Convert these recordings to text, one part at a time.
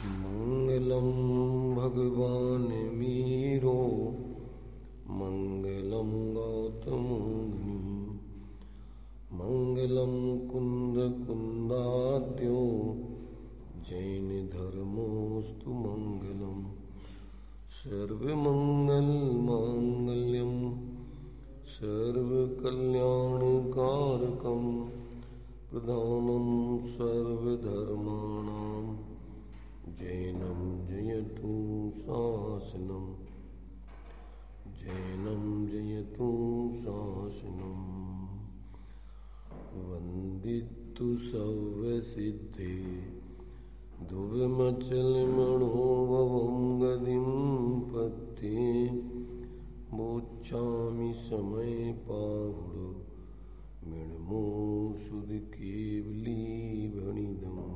मंगलम भगवान मीरो मंगलम गौतम मुनि मंगलम कुंद कुंदात्यो जैन धर्मोस्तु मंगलम सर्वमंगल मांगल्यम सर्वकल्याणकारकम प्रधानम सर्वधर्माणां जैनं जयतु शासनम जैनं जयतु शासनम वंदितु सव्यसिद्धे धुवमचलमणोभवं गदिं पत्ते मोक्षामि समय पाहुडो मिणमोषुध केवली भणिदम्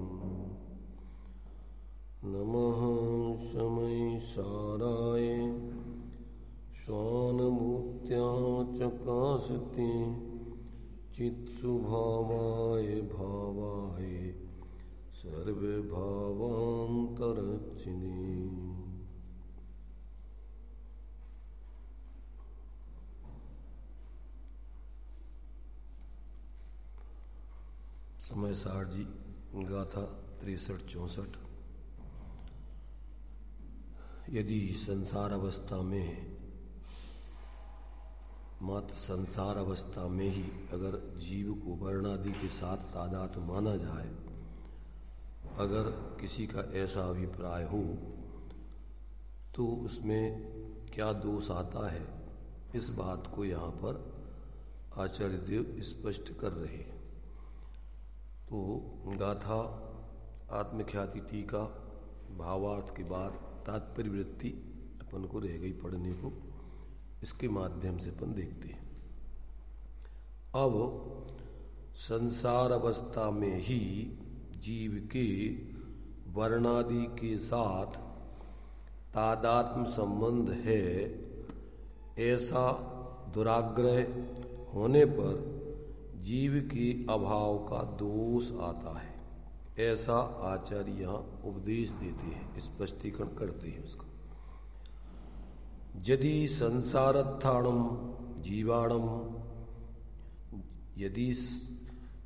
नमः समय साराय स्वानुभूत्या चकाशते चित्सुभावाय भावाय सर्वभावान्तरच्छिने। समय सार जी गाथा 63-64। यदि संसार अवस्था में मात्र संसार अवस्था में ही अगर जीव को वर्णादि के साथ तादात माना जाए, अगर किसी का ऐसा अभिप्राय हो तो उसमें क्या दोष आता है, इस बात को यहाँ पर आचार्य देव स्पष्ट कर रहे हैं। तो गाथा आत्मख्याति टीका भावार्थ के बाद तात्पर्य वृत्ति अपन को रह गई पढ़ने को, इसके माध्यम से अपन देखते हैं। अब संसार अवस्था में ही जीव के वर्णादि के साथ तादात्म्य संबंध है, ऐसा दुराग्रह होने पर जीव के अभाव का दोष आता है, ऐसा आचार्य यहाँ उपदेश देते हैं, स्पष्टीकरण करते हैं उसका। यदि संसारत्थाणम जीवाणम, यदि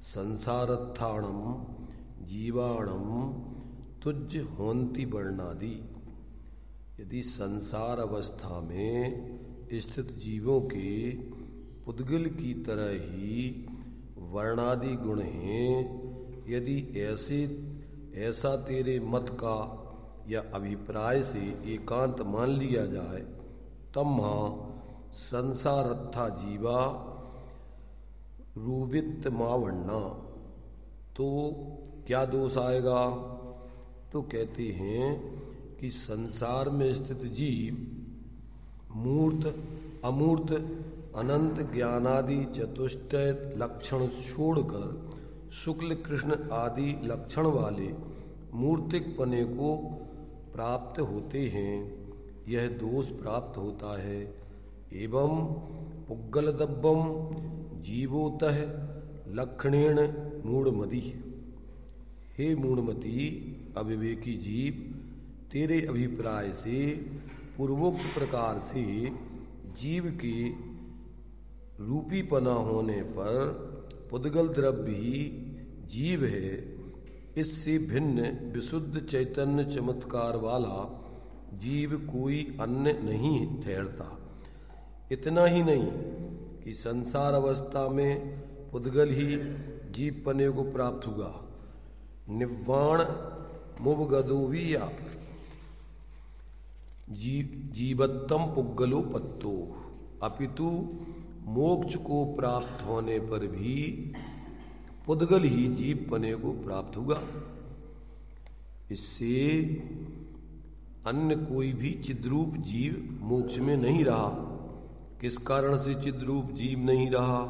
संसारत्थाणम जीवाणम तुज्ज होन्ति वर्णादि, यदि संसार अवस्था में स्थित जीवों के पुद्गल की तरह ही वर्णादि गुण हैं, यदि ऐसा तेरे मत का या अभिप्राय से एकांत मान लिया जाए, तब संसारत्था जीवा रूपित मावण्णा, तो क्या दोष आएगा? तो कहते हैं कि संसार में स्थित जीव मूर्त अमूर्त अनंत ज्ञानादि चतुष्टय लक्षण छोड़कर शुक्ल कृष्ण आदि लक्षण वाले मूर्तिक पने को प्राप्त होते हैं, यह दोष प्राप्त होता है। एवं पुग्गलदब्बम जीवोतः लक्षणेन मूढ़मति, हे मूढ़मति अविवेकी जीव, तेरे अभिप्राय से पूर्वोक्त प्रकार से जीव के रूपीपना होने पर पुद्गल द्रव्य ही जीव है, इससे भिन्न विशुद्ध चैतन्य चमत्कार वाला जीव कोई अन्य नहीं ठहरता। इतना ही नहीं कि संसार अवस्था में पुद्गल ही जीव पने को प्राप्त हुआ, निव्वाण मुवगदोविया जीवत्तम पुग्गलो पत्तो, अपितु मोक्ष को प्राप्त होने पर भी पुद्गल ही जीव पने को प्राप्त हुआ। इससे अन्य कोई भी चिद्रूप जीव मोक्ष में नहीं रहा। किस कारण से चिद्रूप जीव नहीं रहा?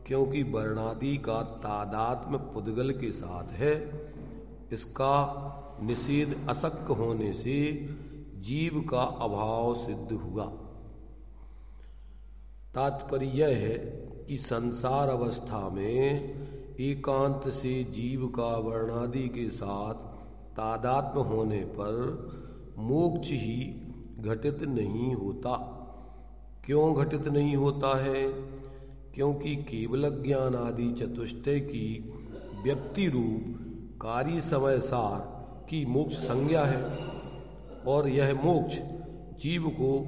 क्योंकि वर्णादि का तादात्म्य पुद्गल के साथ है। इसका निषेध अशक्य होने से जीव का अभाव सिद्ध हुआ। तात्पर्य यह है कि संसार अवस्था में एकांत से जीव का वर्णादि के साथ तादात्म्य होने पर मोक्ष ही घटित नहीं होता। क्यों घटित नहीं होता है? क्योंकि केवल ज्ञान आदि चतुष्टय की व्यक्ति रूप कार्य समय सार की मोक्ष संज्ञा है, और यह मोक्ष जीव को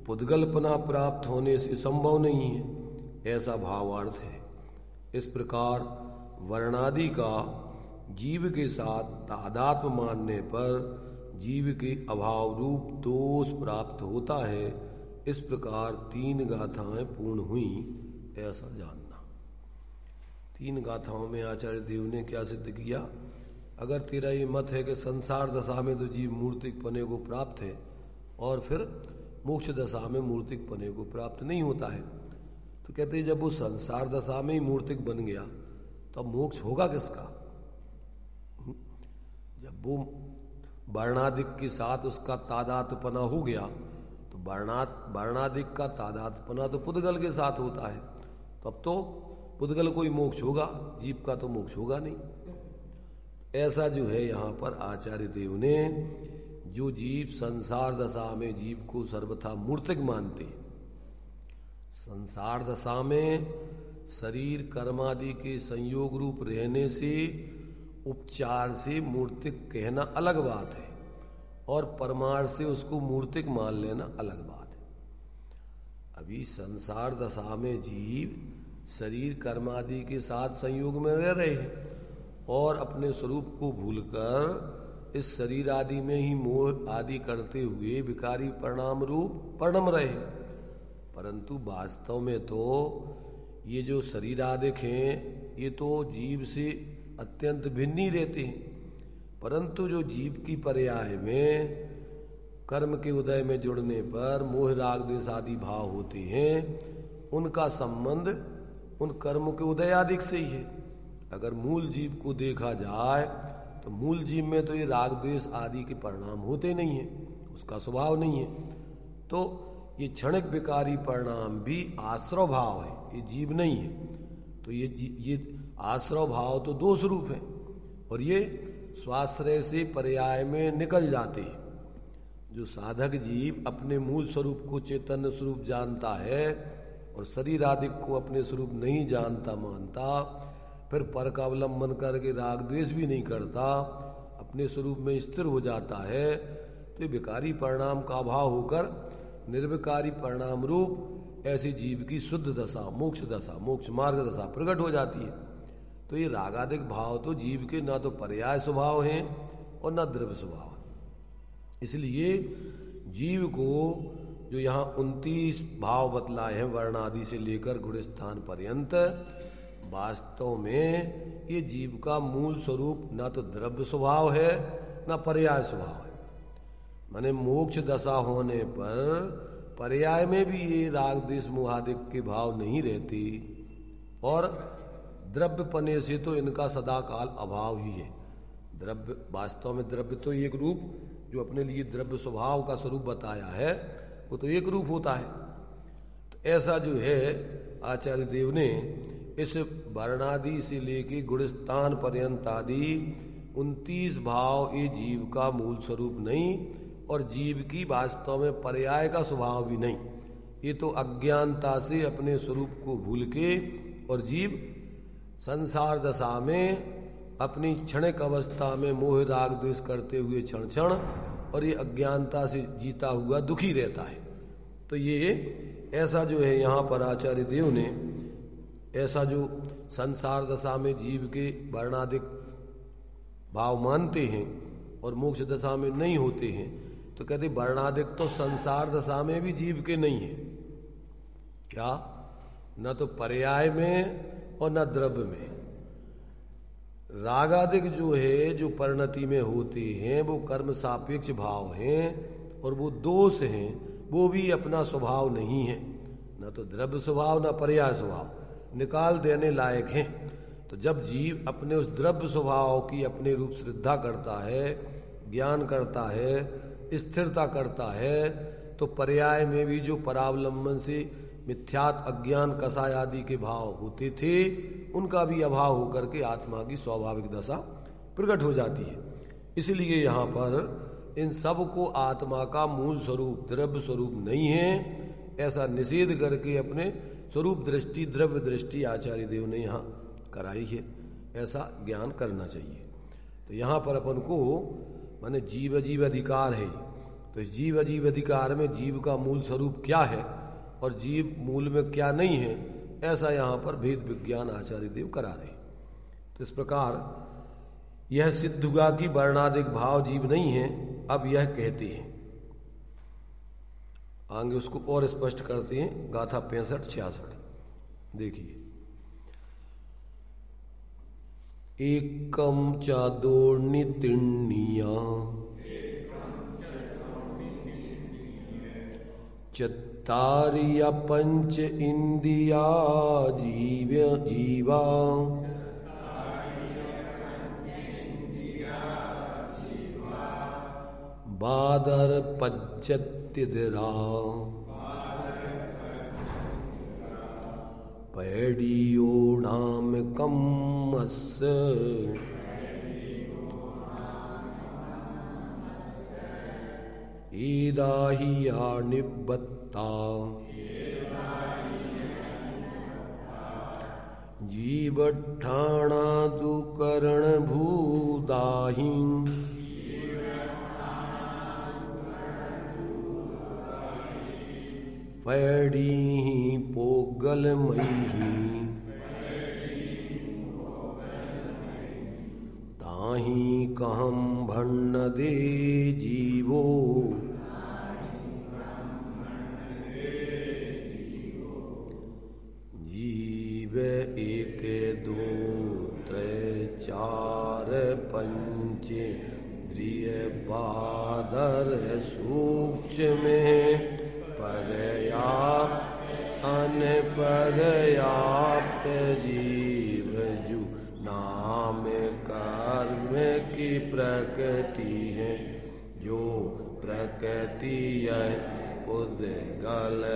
पुद्गल्पना प्राप्त होने से संभव नहीं है, ऐसा भावार्थ है। इस प्रकार वर्णादि का जीव के साथ तादात्म्य मानने पर जीव के अभाव रूप दोष प्राप्त होता है। इस प्रकार 3 गाथाएं पूर्ण हुई, ऐसा जानना। 3 गाथाओं में आचार्य देव ने क्या सिद्ध किया? अगर तेरा ये मत है कि संसार दशा में तो जीव मूर्तिक पने को प्राप्त है और फिर मोक्ष दशा में मूर्तिक पने को प्राप्त नहीं होता है, तो कहते हैं जब वो संसार दशा में ही मूर्तिक बन गया तो अब मोक्ष होगा किसका? जब वो वर्णादिक के साथ उसका तादात्म्यपना हो गया तो वर्णादिक का तादात्म्यपना तो पुद्गल के साथ होता है, तब तो पुद्गल को ही मोक्ष होगा, जीव का तो मोक्ष होगा नहीं। ऐसा जो है यहाँ पर आचार्य देव ने, जो जीव संसार दशा में जीव को सर्वथा मूर्तिक मानते हैं, संसार दशा में शरीर कर्मादि के संयोग रूप रहने से उपचार से मूर्तिक कहना अलग बात है और परमार्थ से उसको मूर्तिक मान लेना अलग बात है। अभी संसार दशा में जीव शरीर कर्मादि के साथ संयोग में रह रहे हैं और अपने स्वरूप को भूलकर इस शरीर आदि में ही मोह आदि करते हुए विकारी परिणाम रूप परिणम रहे, परंतु वास्तव में तो ये जो शरीर आदि हैं ये तो जीव से अत्यंत भिन्न ही रहते हैं, परंतु जो जीव की पर्याय में कर्म के उदय में जुड़ने पर मोह राग द्वेष आदि भाव होते हैं, उनका संबंध उन कर्म के उदय आदि से ही है। अगर मूल जीव को देखा जाए तो मूल जीव में तो ये राग द्वेष आदि के परिणाम होते नहीं है, उसका स्वभाव नहीं है, तो ये क्षणिक विकारी परिणाम भी आश्रव भाव है, ये जीव नहीं है। तो ये आश्रव भाव तो दोष रूप है और ये स्वाश्रय से पर्याय में निकल जाते हैं। जो साधक जीव अपने मूल स्वरूप को चैतन्य स्वरूप जानता है और शरीर आदि को अपने स्वरूप नहीं जानता मानता, फिर पर का अवलंबन करके राग द्वेष भी नहीं करता, अपने स्वरूप में स्थिर हो जाता है, तो विकारी परिणाम का अभाव होकर निर्विकारी परिणाम रूप ऐसे जीव की शुद्ध दशा मोक्ष मार्ग दशा प्रकट हो जाती है। तो ये रागादिक भाव तो जीव के ना तो पर्याय स्वभाव हैं और ना द्रव्य स्वभाव है। इसलिए जीव को जो यहाँ 29 भाव बतलाए हैं वर्णादि से लेकर गुणस्थान पर्यंत, वास्तव में ये जीव का मूल स्वरूप ना तो द्रव्य स्वभाव है ना पर्याय स्वभाव है। माने मोक्ष दशा होने पर पर्याय में भी ये राग द्वेष मोहादिक के भाव नहीं रहते और द्रव्य पने से तो इनका सदाकाल अभाव ही है। द्रव्य वास्तव में द्रव्य तो एक रूप जो अपने लिए द्रव्य स्वभाव का स्वरूप बताया है वो तो एक रूप होता है। तो ऐसा जो है आचार्य देव ने इस वर्णादि से लेके गुणस्थान पर्यंत आदि 29 भाव ये जीव का मूल स्वरूप नहीं और जीव की वास्तव में पर्याय का स्वभाव भी नहीं। ये तो अज्ञानता से अपने स्वरूप को भूल के और जीव संसार दशा में अपनी क्षणिक अवस्था में मोह राग द्वेष करते हुए क्षण क्षण और ये अज्ञानता से जीता हुआ दुखी रहता है। तो ये ऐसा जो है यहाँ पर आचार्य देव ने ऐसा जो संसार दशा में जीव के वर्णादिक भाव मानते हैं और मोक्ष दशा में नहीं होते हैं, तो कहते वर्णादिक तो संसार दशा में भी जीव के नहीं है, क्या न तो पर्याय में और न द्रव्य में। रागादिक जो है जो परिणति में होते हैं वो कर्म सापेक्ष भाव हैं और वो दोष हैं, वो भी अपना स्वभाव नहीं है, न तो द्रव्य स्वभाव न पर्याय स्वभाव, निकाल देने लायक हैं। तो जब जीव अपने उस द्रव्य स्वभाव की अपने रूप श्रद्धा करता है, ज्ञान करता है, स्थिरता करता है, तो पर्याय में भी जो परावलंबन से मिथ्यात अज्ञान कसाय आदि के भाव होते थे उनका भी अभाव होकर के आत्मा की स्वाभाविक दशा प्रकट हो जाती है। इसलिए यहाँ पर इन सब को आत्मा का मूल स्वरूप द्रव्य स्वरूप नहीं है ऐसा निषेध करके अपने स्वरूप दृष्टि द्रव्य दृष्टि आचार्य देव ने यहाँ कराई है। ऐसा ज्ञान करना चाहिए। तो यहाँ पर अपन को माने जीव अजीव अधिकार है, तो इस जीव अजीव अधिकार में जीव का मूल स्वरूप क्या है और जीव मूल में क्या नहीं है, ऐसा यहाँ पर भेद विज्ञान आचार्य देव करा रहे। तो इस प्रकार यह सिद्ध हुआ कि वर्णादिक भाव जीव नहीं है। अब यह कहते हैं, आगे उसको और स्पष्ट करते हैं गाथा 65-66। देखिए, एकम चादोर्नितिर्णिया चत्तारिया पंच इंद्रिया जीवा बादर पच्चत्तिदरा पैडियो नाम कम्मस ईदाहिया निबत्ता जीवठाणा दुकरण भूदाहि फैडी पोगलमयी ताही कहम भन्न दे जीवो जीव एक दो त्रय चार पंच इंद्रिय बादर सूक्ष्म में पर्याप्त अनपर्याप्त जीव जू नाम कर्म की प्रकृति है, जो प्रकृति पुद्गलमयी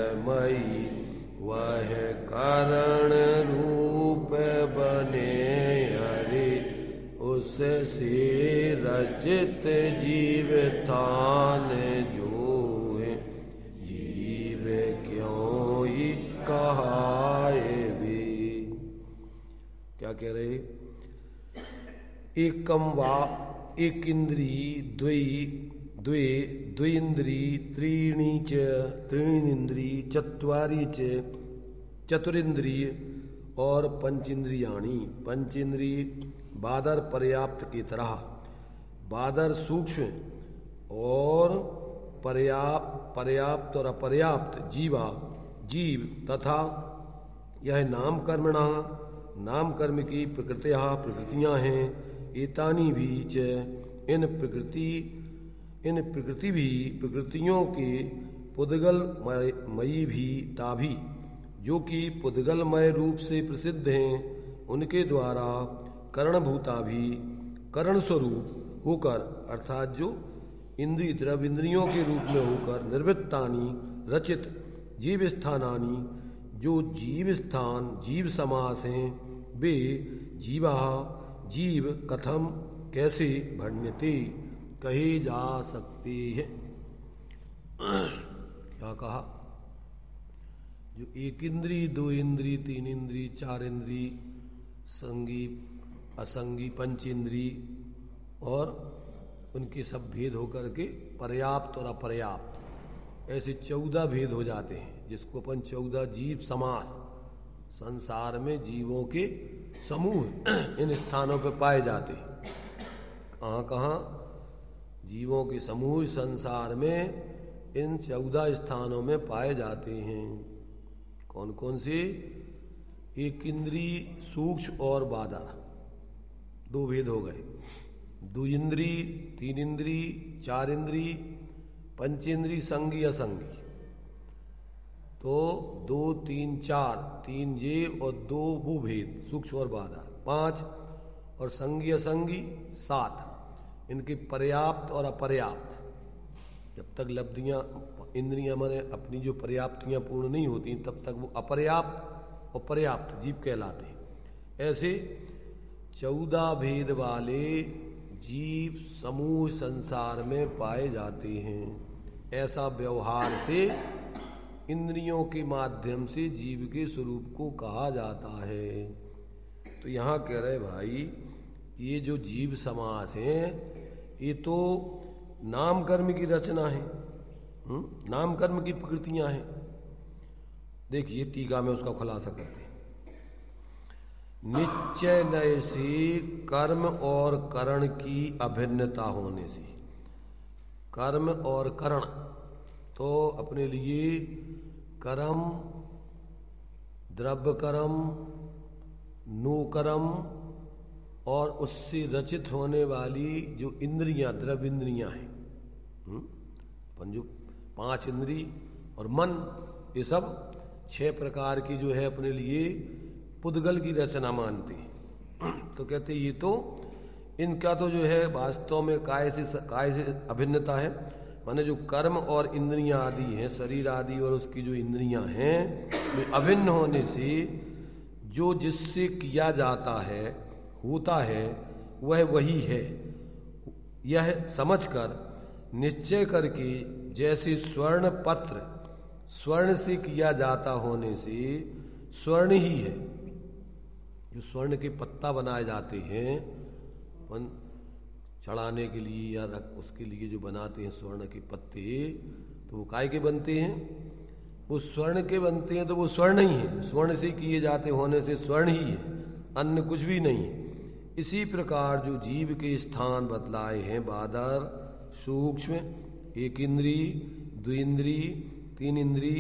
वह कारण रूप बने हरि उससे रचित जीव थान जो क्यों ही कहाए भी। क्या कह रहे? एकम वा एक इंद्री द्वि त्रीणि च त्रीणींद्री चत्वारि च चतुरिंद्रिय और पंचेंद्रियाणि पंचेंद्रिय बादर पर्याप्त की तरह बादर सूक्ष्म और पर्याप्त और अपर्याप्त जीव तथा यह नाम कर्मणा नाम कर्म की प्रकृतियां हैं। एतानी भी च इन प्रकृतियों के पुद्गल मयी भी ताभी जो कि पुद्गलमय रूप से प्रसिद्ध हैं, उनके द्वारा करणभूता भी करण स्वरूप होकर अर्थात जो इंद्रिय द्रव्य इंद्रियों के रूप में होकर निर्वृत्तानि रचित जीव स्थानानि जो जीव स्थान जीव समास हैं, वे जीवा जीव कथम कैसे भण्यते कहे जा सकते हैं। क्या कहा? जो एक इंद्री दो इंद्री तीन इंद्री चार इंद्री संगी असंगी पंचेंद्री और उनके सब भेद होकर के पर्याप्त और अपर्याप्त ऐसे 14 भेद हो जाते हैं, जिसको अपन 14 जीव समास संसार में जीवों के समूह इन स्थानों पर पाए जाते हैं। कहाँ कहाँ जीवों के समूह संसार में इन 14 स्थानों में पाए जाते हैं। कौन कौन से? एक इंद्री सूक्ष्म और बादर, 2 भेद हो गए। 2 इंद्री तीन इंद्री चार इंद्री पंचेंद्री संगी असंगी, तो 2 3 4 3 ये और 2 वो भेद सूक्ष्म और बादर 5 और संगी असंगी 7। इनके पर्याप्त और अपर्याप्त, जब तक लब्धियां इंद्रियां माने अपनी जो पर्याप्तियां पूर्ण नहीं होती तब तक वो अपर्याप्त और पर्याप्त जीव कहलाते हैं। ऐसे 14 भेद वाले जीव समूह संसार में पाए जाते हैं। ऐसा व्यवहार से इंद्रियों के माध्यम से जीव के स्वरूप को कहा जाता है। तो यहाँ कह रहे भाई, ये जो जीव समास है ये तो नाम कर्म की रचना है, नाम कर्म की प्रकृतियां हैं। देखिए टीका में उसका खुलासा करते हैं। निश्चय नय से कर्म और करण की अभिन्नता होने से, कर्म और करण तो अपने लिए कर्म, द्रव्य कर्म, नु कर्म और उससे रचित होने वाली जो इंद्रियां, द्रव्य इंद्रियां हैं, अपन जो 5 इंद्री और मन, ये सब 6 प्रकार की जो है अपने लिए पुद्गल की रचना मानते हैं। तो कहते ये तो इनका तो जो है वास्तव में काय से अभिन्नता है, माने जो कर्म और इंद्रियां आदि हैं, शरीर आदि और उसकी जो इंद्रियां हैं, वे अभिन्न होने से जो जिससे किया जाता है, होता है, वह वही है, यह समझकर निश्चय करके, जैसे स्वर्ण पत्र स्वर्ण से किया जाता होने से स्वर्ण ही है। जो स्वर्ण के पत्ता बनाए जाते हैं चढ़ाने के लिए या उसके लिए जो बनाते हैं स्वर्ण के पत्ते, तो वो काय के बनते हैं? वो स्वर्ण के बनते हैं, तो वो स्वर्ण ही है, स्वर्ण से किए जाते होने से स्वर्ण ही है, अन्य कुछ भी नहीं है। इसी प्रकार जो जीव के स्थान बतलाए हैं बादर, सूक्ष्म, एक इंद्री, द्विंद्री, 3 इंद्री,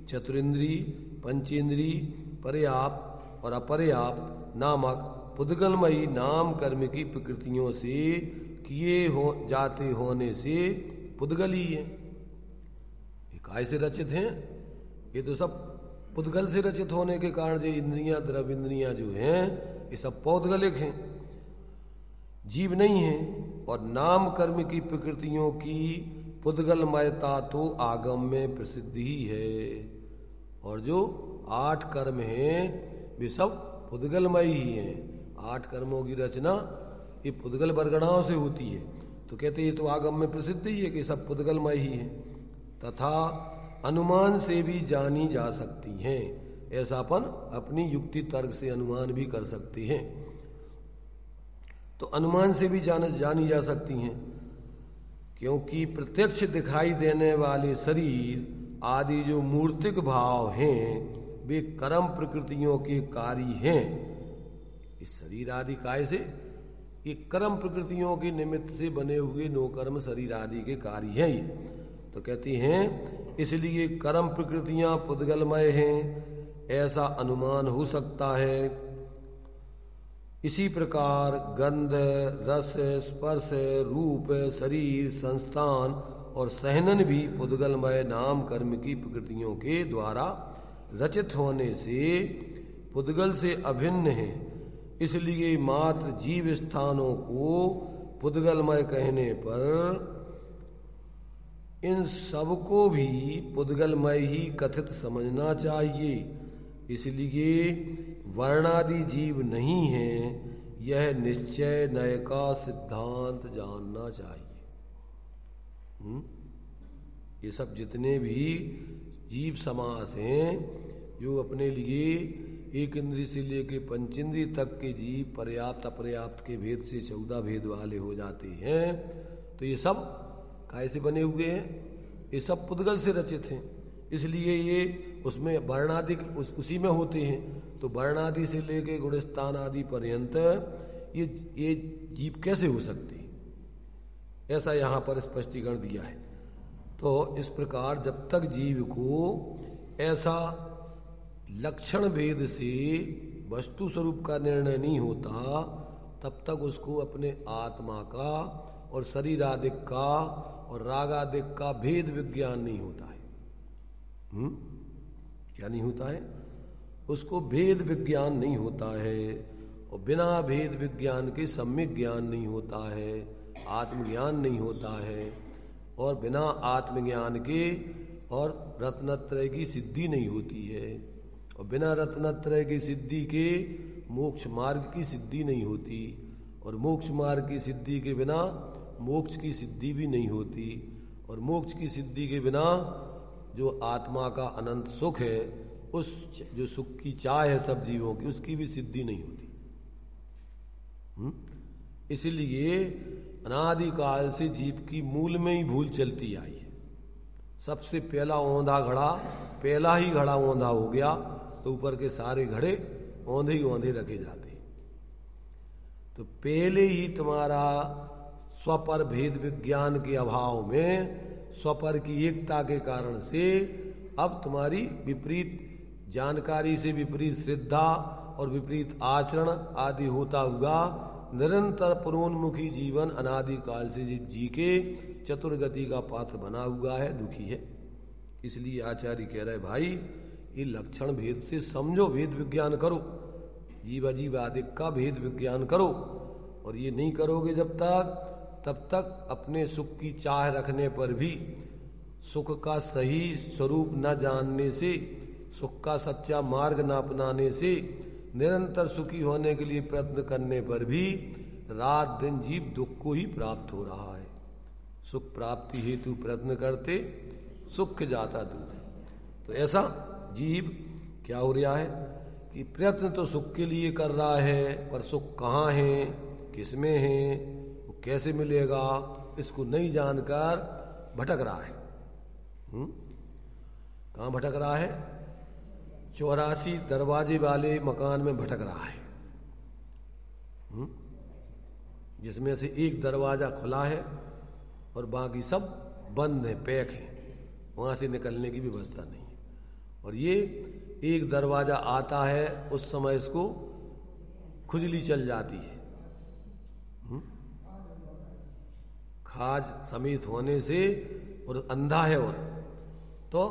चतुरिंद्री, पंचेंद्री, पर्याप्त और अपर्याप्त नामक पुद्गलमयी नाम कर्म की प्रकृतियों से किए जाते होने से पुद्गल ही है। ये काय से रचित हैं? ये तो सब पुद्गल से रचित होने के कारण जो इंद्रियां, द्रव्य इंद्रियां जो हैं, ये सब पौद्गलिक हैं, जीव नहीं है। और नाम कर्म की प्रकृतियों की पुद्गलमयता तो आगम में प्रसिद्ध ही है। और जो 8 कर्म हैं वे सब पुद्गलमय ही हैं। 8 कर्मों की रचना ये पुद्गल वर्गणाओं से होती है। तो कहते ये तो आगम में प्रसिद्ध ही है कि सब पुद्गलमय ही है, तथा अनुमान से भी जानी जा सकती हैं। ऐसा अपन अपनी युक्ति तर्क से अनुमान भी कर सकते हैं। तो अनुमान से भी जानी जा सकती हैं, क्योंकि प्रत्यक्ष दिखाई देने वाले शरीर आदि जो मूर्तिक भाव हैं वे कर्म प्रकृतियों के कार्य हैं। इस शरीर आदि काय से? ये कर्म प्रकृतियों के निमित्त से बने हुए नो कर्म शरीर आदि के कार्य हैं ये। तो कहती हैं इसलिए कर्म प्रकृतियां पुद्गलमय हैं, ऐसा अनुमान हो सकता है। इसी प्रकार गंध, रस, स्पर्श, रूप, शरीर, संस्थान और सहनन भी पुद्गलमय नाम कर्म की प्रकृतियों के द्वारा रचित होने से पुद्गल से अभिन्न है। इसलिए मात्र जीव स्थानों को पुद्गलमय कहने पर इन सबको भी पुद्गलमय ही कथित समझना चाहिए। इसलिए वर्णादि जीव नहीं है, यह निश्चय नय का सिद्धांत जानना चाहिए। ये सब जितने भी जीव समास हैं, जो अपने लिए एक इंद्री से लेके पंचेंद्री तक के जीव पर्याप्त अपर्याप्त के भेद से 14 भेद वाले हो जाते हैं, तो ये सब कैसे बने हुए हैं? ये सब पुद्गल से रचित हैं। इसलिए ये उसमें वर्णादि उसी में होते हैं। तो वर्णादि से लेके गुणस्थान आदि पर्यंत ये जीव कैसे हो सकते हैं? ऐसा यहाँ पर स्पष्टीकरण दिया है। तो इस प्रकार जब तक जीव को ऐसा लक्षण भेद से वस्तु स्वरूप का निर्णय नहीं होता, तब तक उसको अपने आत्मा का और शरीर आदिक का और राग आदिक का भेद विज्ञान नहीं होता है। क्या नहीं होता है? उसको भेद विज्ञान नहीं होता है। और बिना भेद विज्ञान के सम्यक ज्ञान नहीं होता है, आत्मज्ञान नहीं होता है। और बिना आत्मज्ञान के और रत्नत्रय की सिद्धि नहीं होती है। और बिना रत्नत्रय की सिद्धि के मोक्ष मार्ग की सिद्धि नहीं होती। और मोक्ष मार्ग की सिद्धि के बिना मोक्ष की सिद्धि भी नहीं होती, और मोक्ष की सिद्धि के बिना जो आत्मा का अनंत सुख है, उस जो सुख की चाह है सब जीवों की, उसकी भी सिद्धि नहीं होती। इसलिए अनादिकाल से जीव की मूल में ही भूल चलती आई है। सबसे पहला औंधा घड़ा, पहला ही घड़ा औंधा हो गया तो ऊपर के सारे घड़े औंधे ही औंधे रखे जाते। तो पहले ही तुम्हारा स्वपर भेद विज्ञान के अभाव में, स्वपर की एकता के कारण से अब तुम्हारी विपरीत जानकारी से विपरीत श्रद्धा और विपरीत आचरण आदि होता हुआ निरंतर पुरोन्मुखी जीवन अनादिकाल से जी के चतुर्गति का पात्र बना हुआ है, दुखी है। इसलिए आचार्य कह रहे भाई, ये लक्षण भेद से समझो, भेद विज्ञान करो, जीव अजीव आदिक का भेद विज्ञान करो। और ये नहीं करोगे जब तक, तब तक अपने सुख की चाह रखने पर भी सुख का सही स्वरूप न जानने से, सुख का सच्चा मार्ग न अपनाने से, निरंतर सुखी होने के लिए प्रयत्न करने पर भी रात दिन जीव दुख को ही प्राप्त हो रहा है। सुख प्राप्ति हेतु प्रयत्न करते सुख जाता दूर। तो ऐसा जीव क्या हो रहा है कि प्रयत्न तो सुख के लिए कर रहा है, पर सुख कहाँ है, किसमें है, वो कैसे मिलेगा, इसको नहीं जानकर भटक रहा है। कहाँ भटक रहा है? 84 दरवाजे वाले मकान में भटक रहा है, जिसमें से एक दरवाजा खुला है और बाकी सब बंद है, पैक है, वहां से निकलने की व्यवस्था नहीं है। और ये एक दरवाजा आता है, उस समय इसको खुजली चल जाती है, खाज समेत होने से, और अंधा है, और तो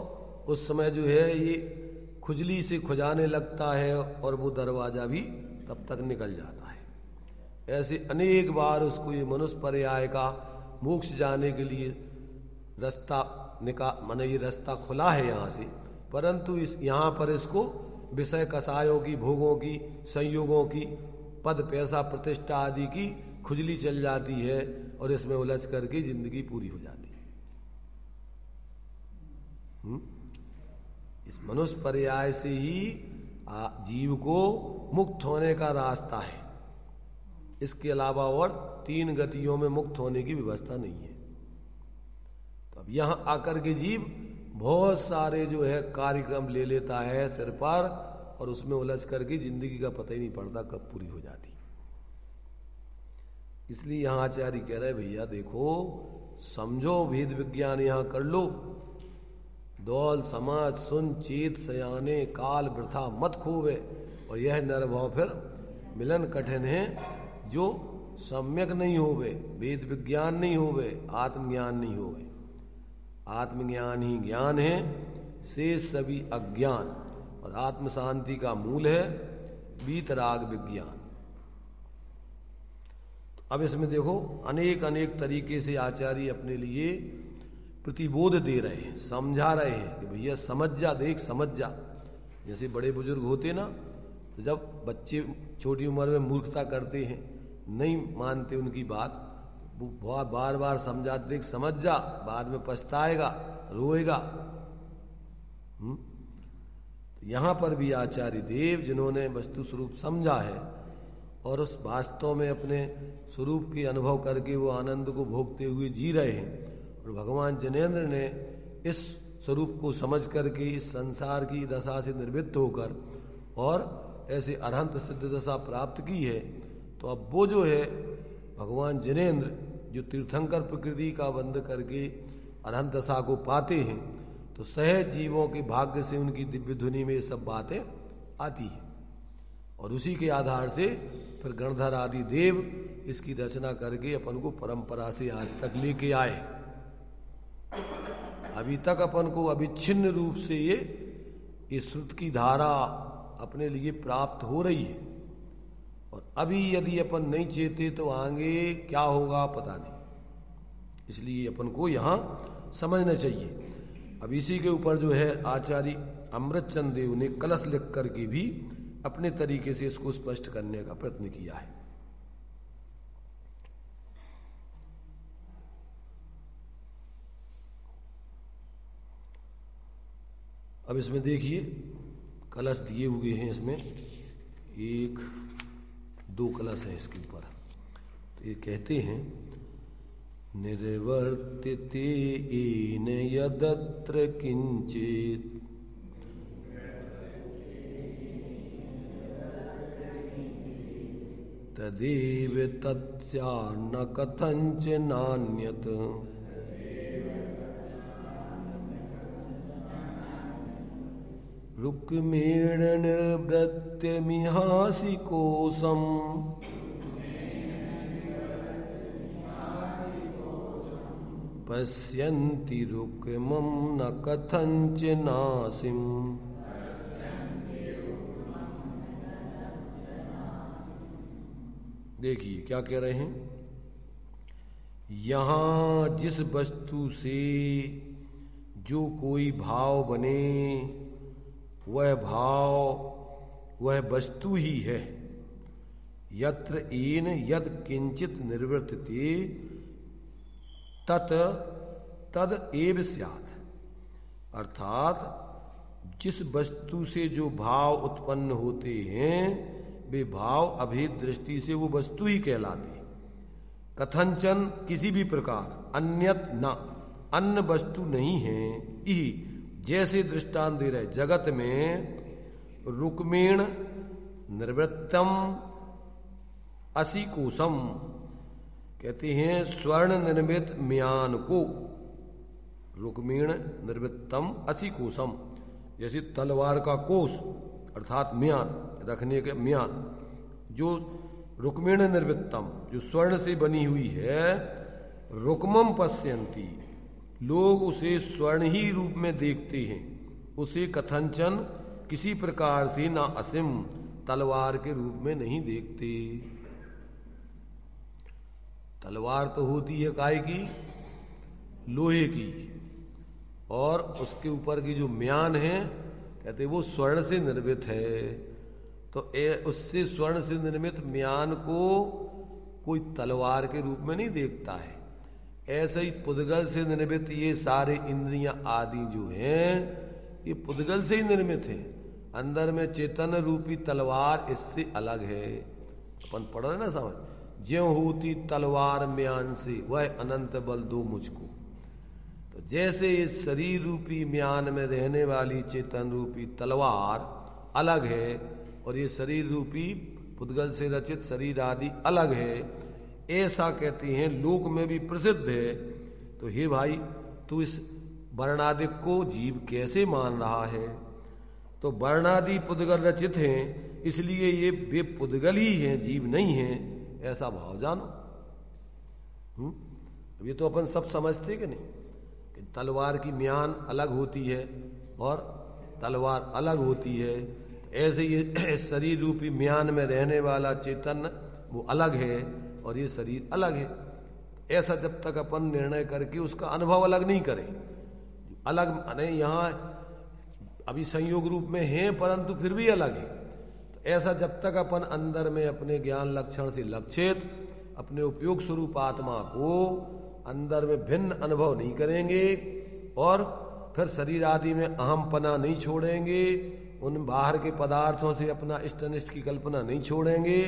उस समय जो है ये खुजली से खुजाने लगता है और वो दरवाजा भी तब तक निकल जाता है। ऐसे अनेक बार उसको ये मनुष्य पर्याय का मोक्ष जाने के लिए रास्ता माने ये रास्ता खुला है यहाँ से, परंतु इस यहाँ पर इसको विषय कसायों की, भोगों की, संयोगों की, पद पैसा प्रतिष्ठा आदि की खुजली चल जाती है और इसमें उलझ करके जिंदगी पूरी हो जाती है। इस मनुष्य पर्याय से ही जीव को मुक्त होने का रास्ता है। इसके अलावा और 3 गतियों में मुक्त होने की व्यवस्था नहीं है। तो अब यहां आकर के जीव बहुत सारे जो है कार्यक्रम ले लेता है सिर पर, और उसमें उलझ करके जिंदगी का पता ही नहीं पड़ता कब पूरी हो जाती। इसलिए यहां आचार्य कह रहे भैया देखो, समझो, भेद विज्ञान यहां कर लो। दौल समाज सुन चेत सयाने, काल वृथा मत खोवे, और यह निर्भव फिर मिलन कठिन है, जो सम्यक नहीं होवे, वेद विज्ञान नहीं होवे, आत्मज्ञान नहीं होवे। आत्मज्ञान ही ज्ञान है, शेष सभी अज्ञान, और आत्म शांति का मूल है वीतराग विज्ञान। तो अब इसमें देखो अनेक अनेक तरीके से आचार्य अपने लिए प्रतिबोध दे रहे हैं, समझा रहे हैं कि भैया समझ जा, देख समझ जा। जैसे बड़े बुजुर्ग होते ना, तो जब बच्चे छोटी उम्र में मूर्खता करते हैं, नहीं मानते उनकी बात, बहुत बार बार समझाते, देख समझ जा, बाद में पछताएगा, रोएगा। तो यहां पर भी आचार्य देव जिन्होंने वस्तु स्वरूप समझा है और उस वास्तव में अपने स्वरूप के अनुभव करके वो आनंद को भोगते हुए जी रहे हैं, और भगवान जिनेंद्र ने इस स्वरूप को समझ करके इस संसार की दशा से निर्वृत्त होकर और ऐसे अरहंत सिद्ध दशा प्राप्त की है। तो अब वो जो है भगवान जिनेंद्र, जो तीर्थंकर प्रकृति का बंध करके अरहंत दशा को पाते हैं, तो सहज जीवों के भाग्य से उनकी दिव्य धुनी में ये सब बातें आती है, और उसी के आधार से फिर गणधर आदि देव इसकी रचना करके अपन को परंपरा से आज तक लेके आए। अभी तक अपन को अविच्छिन्न रूप से ये श्रुत की धारा अपने लिए प्राप्त हो रही है, और अभी यदि अपन नहीं चेते तो आगे क्या होगा पता नहीं। इसलिए अपन को यहां समझना चाहिए। अब इसी के ऊपर जो है आचार्य अमृतचंद देव ने कलश लिख करके भी अपने तरीके से इसको स्पष्ट करने का प्रयत्न किया है। अब इसमें देखिए कलश दिए हुए हैं, इसमें 1 2 कलश हैं इसके ऊपर। तो ये कहते हैं निर्वर्तिते येन यदत्र किंचित तदेव तत्स्यान्न कथंच नान्यत्। रुक्मेण निर्वृत्य मिहासि कोशम् पश्यन्ति रुक्मं न कथंच नासिम्। देखिए क्या कह रहे हैं, यहां जिस वस्तु से जो कोई भाव बने वह भाव वह वस्तु ही है। यत्र येन यद किंचित निर्वर्तते तत् तद एव स्यात्। अर्थात जिस वस्तु से जो भाव उत्पन्न होते हैं वे भाव अभेद दृष्टि से वो वस्तु ही कहलाते। कथंचन किसी भी प्रकार, अन्यत न अन्य वस्तु नहीं है। यही जैसे दृष्टांत दे रहे जगत में रुक्मेण निर्वृत्तम असी कोशम, कहते हैं स्वर्ण निर्मित म्यान को रुक्मेण निर्वृत्तम असी कोशम, जैसे तलवार का कोश अर्थात म्यान रखने के म्यान, जो रुक्मेण निर्वृत्तम जो स्वर्ण से बनी हुई है, रुक्मम पश्यन्ति लोग उसे स्वर्ण ही रूप में देखते हैं, उसे कथंचन किसी प्रकार से ना असीम तलवार के रूप में नहीं देखते। तलवार तो होती है काय की, लोहे की, और उसके ऊपर की जो म्यान है कहते वो स्वर्ण से निर्मित है। तो उससे स्वर्ण से निर्मित म्यान को कोई तलवार के रूप में नहीं देखता है। ऐसे ही पुद्गल से निर्मित ये सारे इंद्रियां आदि जो हैं ये पुद्गल से ही निर्मित है। अंदर में चेतन रूपी तलवार इससे अलग है। अपन पढ़ रहे ना समझ, ज्यों होती तलवार म्यान से वह अनंत बल दो मुझको। तो जैसे इस शरीर रूपी म्यान में रहने वाली चेतन रूपी तलवार अलग है और ये शरीर रूपी पुद्गल से रचित शरीर आदि अलग है, ऐसा कहते हैं लोक में भी प्रसिद्ध है। तो हे भाई तू इस वर्णादि को जीव कैसे मान रहा है? तो वर्णादि पुद्गल रचित हैं, इसलिए ये वे पुद्गल ही हैं, जीव नहीं हैं, ऐसा भाव जानो। अब ये तो अपन सब समझते कि नहीं कि तलवार की म्यान अलग होती है और तलवार अलग होती है। ऐसे ये शरीर रूपी म्यान में रहने वाला चेतन वो अलग है और ये शरीर अलग है। ऐसा जब तक अपन निर्णय करके उसका अनुभव अलग नहीं करें, अलग माने यहाँ अभी संयोग रूप में है परंतु फिर भी अलग है। तो ऐसा जब तक अपन अंदर में अपने ज्ञान लक्षण से लक्षित अपने उपयोग स्वरूप आत्मा को अंदर में भिन्न अनुभव नहीं करेंगे और फिर शरीर आदि में अहमपना नहीं छोड़ेंगे, उन बाहर के पदार्थों से अपना इष्ट अनिष्ट की कल्पना नहीं छोड़ेंगे,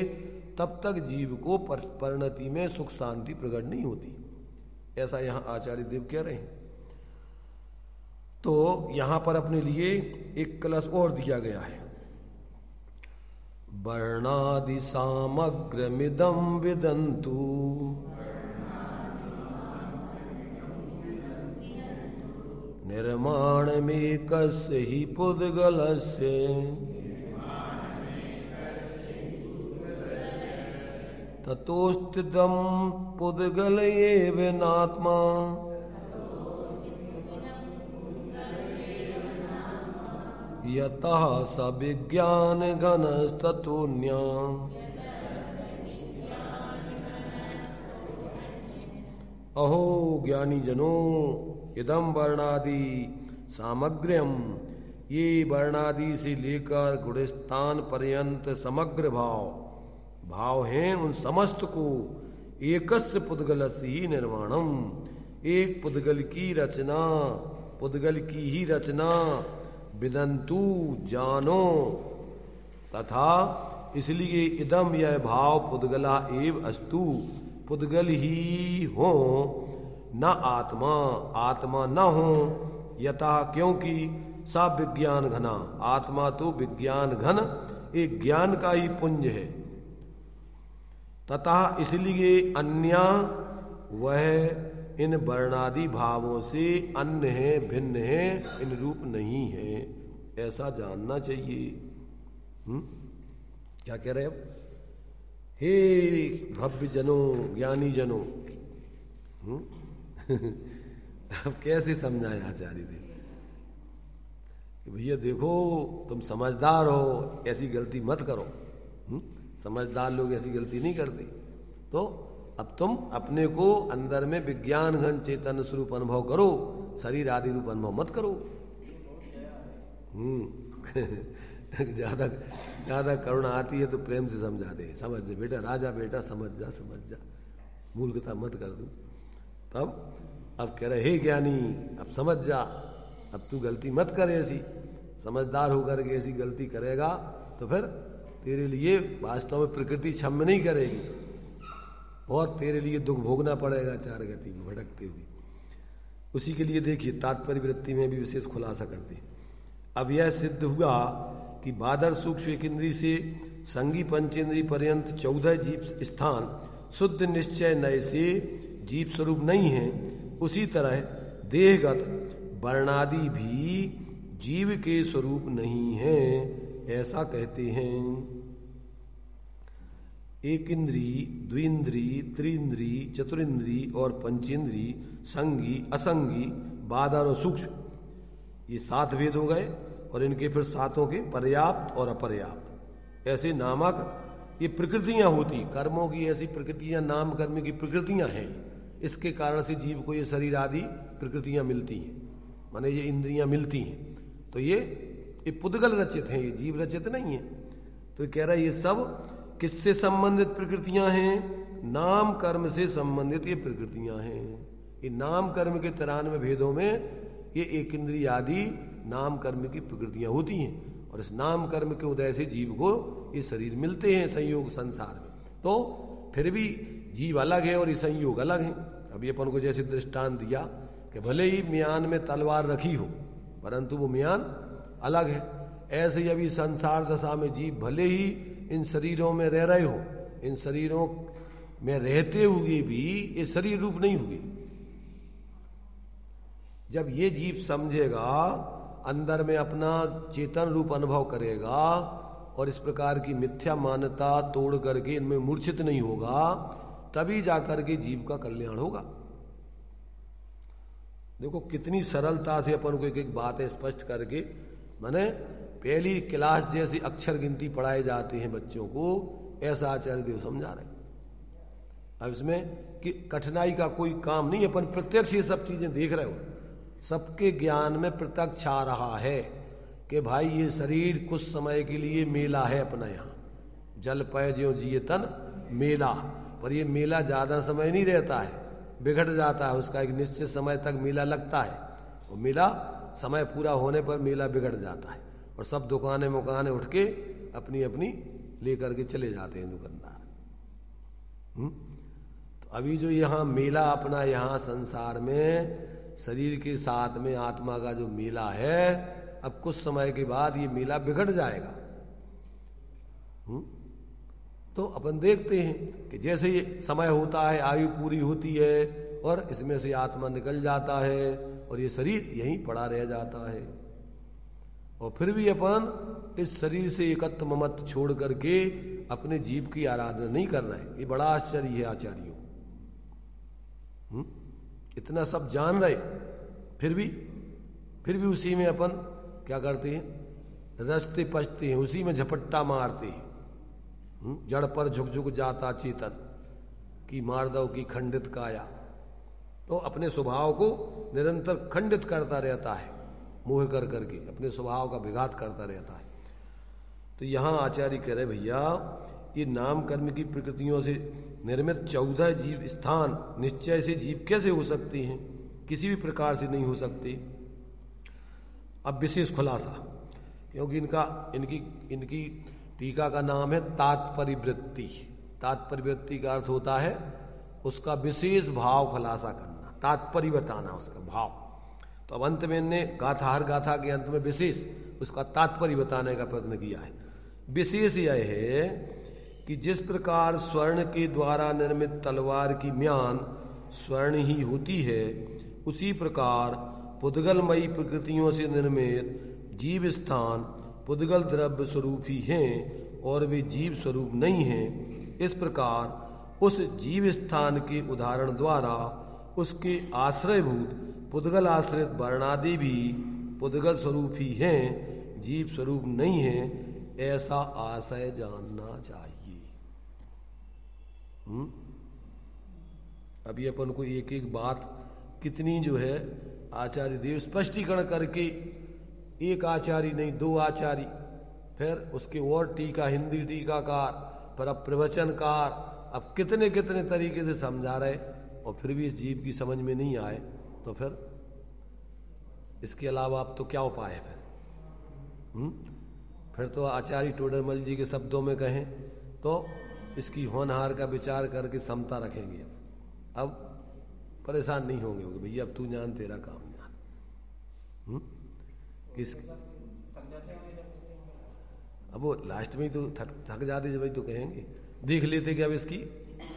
तब तक जीव को परिणति में सुख शांति प्रकट नहीं होती। ऐसा यहां आचार्य देव कह रहे हैं। तो यहां पर अपने लिए एक कलश और दिया गया है। वर्णादि सामग्रमिदं विदन्तु निर्माणमेकस्य हि पुद्गलस्य ततोस्तिदं पुद्गल एव नात्मा यतः स विज्ञान घनस्ततोऽन्या। अहो ज्ञानी जनों, इदम वर्णादि सामग्र्यम, ये वर्णादि से लेकर गुणस्थान पर्यंत समग्र भाव हैं, उन समस्त को एकस्य पुद्गलस्य ही निर्माणम, एक पुद्गल की रचना, पुद्गल की ही रचना विदंतु जानो, तथा इसलिए इदम यह भाव पुद्गला एव अस्तु, पुद्गल ही हो, न आत्मा, आत्मा न हो, यथा क्योंकि सा विज्ञान घना, आत्मा तो विज्ञान घन एक ज्ञान का ही पुंज है। तथा इसलिए अन्य वह इन वर्णादि भावों से अन्य है, भिन्न है, इन रूप नहीं है, ऐसा जानना चाहिए। क्या कह रहे हैं अब? हे भव्य जनों, ज्ञानी जनों, अब कैसे समझाए आचार्य जी कि भैया देखो तुम समझदार हो, ऐसी गलती मत करो। समझदार लोग ऐसी गलती नहीं करते। तो अब तुम अपने को अंदर में विज्ञान घन चेतन स्वरूप अनुभव करो, शरीर आदि रूप अनुभव मत करो। ज्यादा करुणा आती है तो प्रेम से समझा दे, समझ दे बेटा, राजा बेटा समझ जा, समझ जा, मूर्खता मत कर दू। तब अब कह रहे हे ज्ञानी अब समझ जा, अब तू गलती मत कर ऐसी, समझदार होकर के ऐसी गलती करेगा तो फिर तेरे लिए वास्तव में प्रकृति क्षम्य नहीं करेगी और तेरे लिए दुख भोगना पड़ेगा चार गति में भटकते हुए। उसी के लिए देखिए तात्पर्य वृत्ति में भी विशेष खुलासा करते। अब यह सिद्ध हुआ कि बादर सूक्ष्म एक इंद्री से संगी पंचेंद्री पर्यंत 14 जीव स्थान शुद्ध निश्चय नय से जीव स्वरूप नहीं है, उसी तरह देहगत वर्णादि भी जीव के स्वरूप नहीं है, ऐसा कहते हैं। एक इंद्री, द्विंद्री, त्रिंद्री, चतुरिंद्री और पंचेंद्री, संगी, असंगी, बादर और सूक्ष्म, ये 7 भेद हो गए और इनके फिर 7 के पर्याप्त और अपर्याप्त ऐसे नामक ये प्रकृतियां होती, कर्मों की ऐसी प्रकृतियां, नाम कर्म की प्रकृतियां हैं। इसके कारण से जीव को ये शरीर आदि प्रकृतियां मिलती हैं, माने ये इंद्रियां मिलती हैं। तो ये पुद्गल रचित हैं, ये जीव रचित नहीं है। तो कह रहा है ये सब किससे संबंधित प्रकृतियां हैं? नाम कर्म से संबंधित ये प्रकृतियां हैं। ये नाम कर्म के 93 भेदों में ये एक इंद्रिय आदि नाम कर्म की प्रकृतियां होती हैं और इस नाम कर्म के उदय से जीव को ये शरीर मिलते हैं संयोग संसार में। तो फिर भी जीव अलग है और ये संयोग अलग है। अभी अपन को जैसे दृष्टांत दिया कि भले ही म्यान में तलवार रखी हो परंतु वो म्यान अलग है, ऐसे ही अभी संसार दशा में जीव भले ही इन शरीरों में रह रहे हो, इन शरीरों में रहते हुए भी ये शरीर रूप नहीं हुए। जब ये जीव समझेगा, अंदर में अपना चेतन रूप अनुभव करेगा और इस प्रकार की मिथ्या मान्यता तोड़ करके इनमें मूर्छित नहीं होगा, तभी जाकर के जीव का कल्याण होगा। देखो कितनी सरलता से अपन को एक एक बातें स्पष्ट करके, माने पहली क्लास जैसी अक्षर गिनती पढ़ाए जाते हैं बच्चों को, ऐसा आचार्य देव समझा रहे। अब इसमें कि कठिनाई का कोई काम नहीं, अपन प्रत्यक्ष ये सब चीजें देख रहे हो, सबके ज्ञान में प्रत्यक्ष आ रहा है कि भाई ये शरीर कुछ समय के लिए मेला है अपना, यहाँ जल पय ज्यों जिए तन मेला, पर ये मेला ज्यादा समय नहीं रहता है, बिगड़ जाता है, उसका एक निश्चित समय तक मेला लगता है, वो मेला समय पूरा होने पर मेला बिगड़ जाता है और सब दुकानें मुकाने उठ के अपनी अपनी लेकर के चले जाते हैं दुकानदार। तो अभी जो यहाँ मेला अपना यहाँ संसार में शरीर के साथ में आत्मा का जो मेला है, अब कुछ समय के बाद ये मेला बिगड़ जाएगा। तो अपन देखते हैं कि जैसे ये समय होता है, आयु पूरी होती है और इसमें से आत्मा निकल जाता है और ये शरीर यहीं पड़ा रह जाता है, और फिर भी अपन इस शरीर से एकत्व ममत्व छोड़ करके अपने जीव की आराधना नहीं कर रहे। ये बड़ा आश्चर्य है आचार्यों। इतना सब जान रहे फिर भी उसी में अपन क्या करते हैं, रचते पचते हैं, उसी में झपट्टा मारते हैं। जड़ पर झुक झुक जाता चेतन की मार्दव की खंडित काया, तो अपने स्वभाव को निरंतर खंडित करता रहता है, मोह कर करके अपने स्वभाव का विघात करता रहता है। तो यहां आचार्य कह रहे भैया ये नाम कर्म की प्रकृतियों से निर्मित 14 जीव स्थान निश्चय से जीव कैसे हो सकते हैं? किसी भी प्रकार से नहीं हो सकते। अब विशेष खुलासा, क्योंकि इनकी टीका का नाम है तात्पर्यवृत्ति। तात्पर्यवृत्ति का अर्थ होता है उसका विशेष भाव खुलासा करना, तात्पर्य बताना उसका भाव। तो अब अंत में इनने गाथा, हर गाथा के अंत में विशेष उसका तात्पर्य बताने का प्रयत्न किया है। विशेष यह है कि जिस प्रकार स्वर्ण के द्वारा निर्मित तलवार की म्यान स्वर्ण ही होती है, उसी प्रकार पुद्गलमयी प्रकृतियों से निर्मित जीव स्थान पुद्गल द्रव्य स्वरूप ही हैं और वे जीव स्वरूप नहीं हैं। इस प्रकार उस जीव स्थान के उदाहरण द्वारा उसके आश्रयभूत पुद्गल आश्रित वर्णादि भी पुद्गल स्वरूप ही हैं, जीव स्वरूप नहीं हैं, ऐसा आशय जानना चाहिए। अभी अपन को एक एक बात कितनी जो है आचार्य देव स्पष्टीकरण करके, एक आचार्य नहीं दो आचार्य, फिर उसके और टीका, हिंदी टीकाकार, फिर अब प्रवचनकार, अब कितने कितने तरीके से समझा रहे, और फिर भी इस जीव की समझ में नहीं आए तो फिर इसके अलावा आप तो क्या उपाय है फिर तो आचार्य टोडरमल जी के शब्दों में कहें तो इसकी होनहार का विचार करके समता रखेंगे। अब परेशान नहीं होंगे भैया अब तू जान तेरा काम जान। किस अब वो लास्ट में तो थक जाते जब तो कहेंगे, देख लेते कि अब इसकी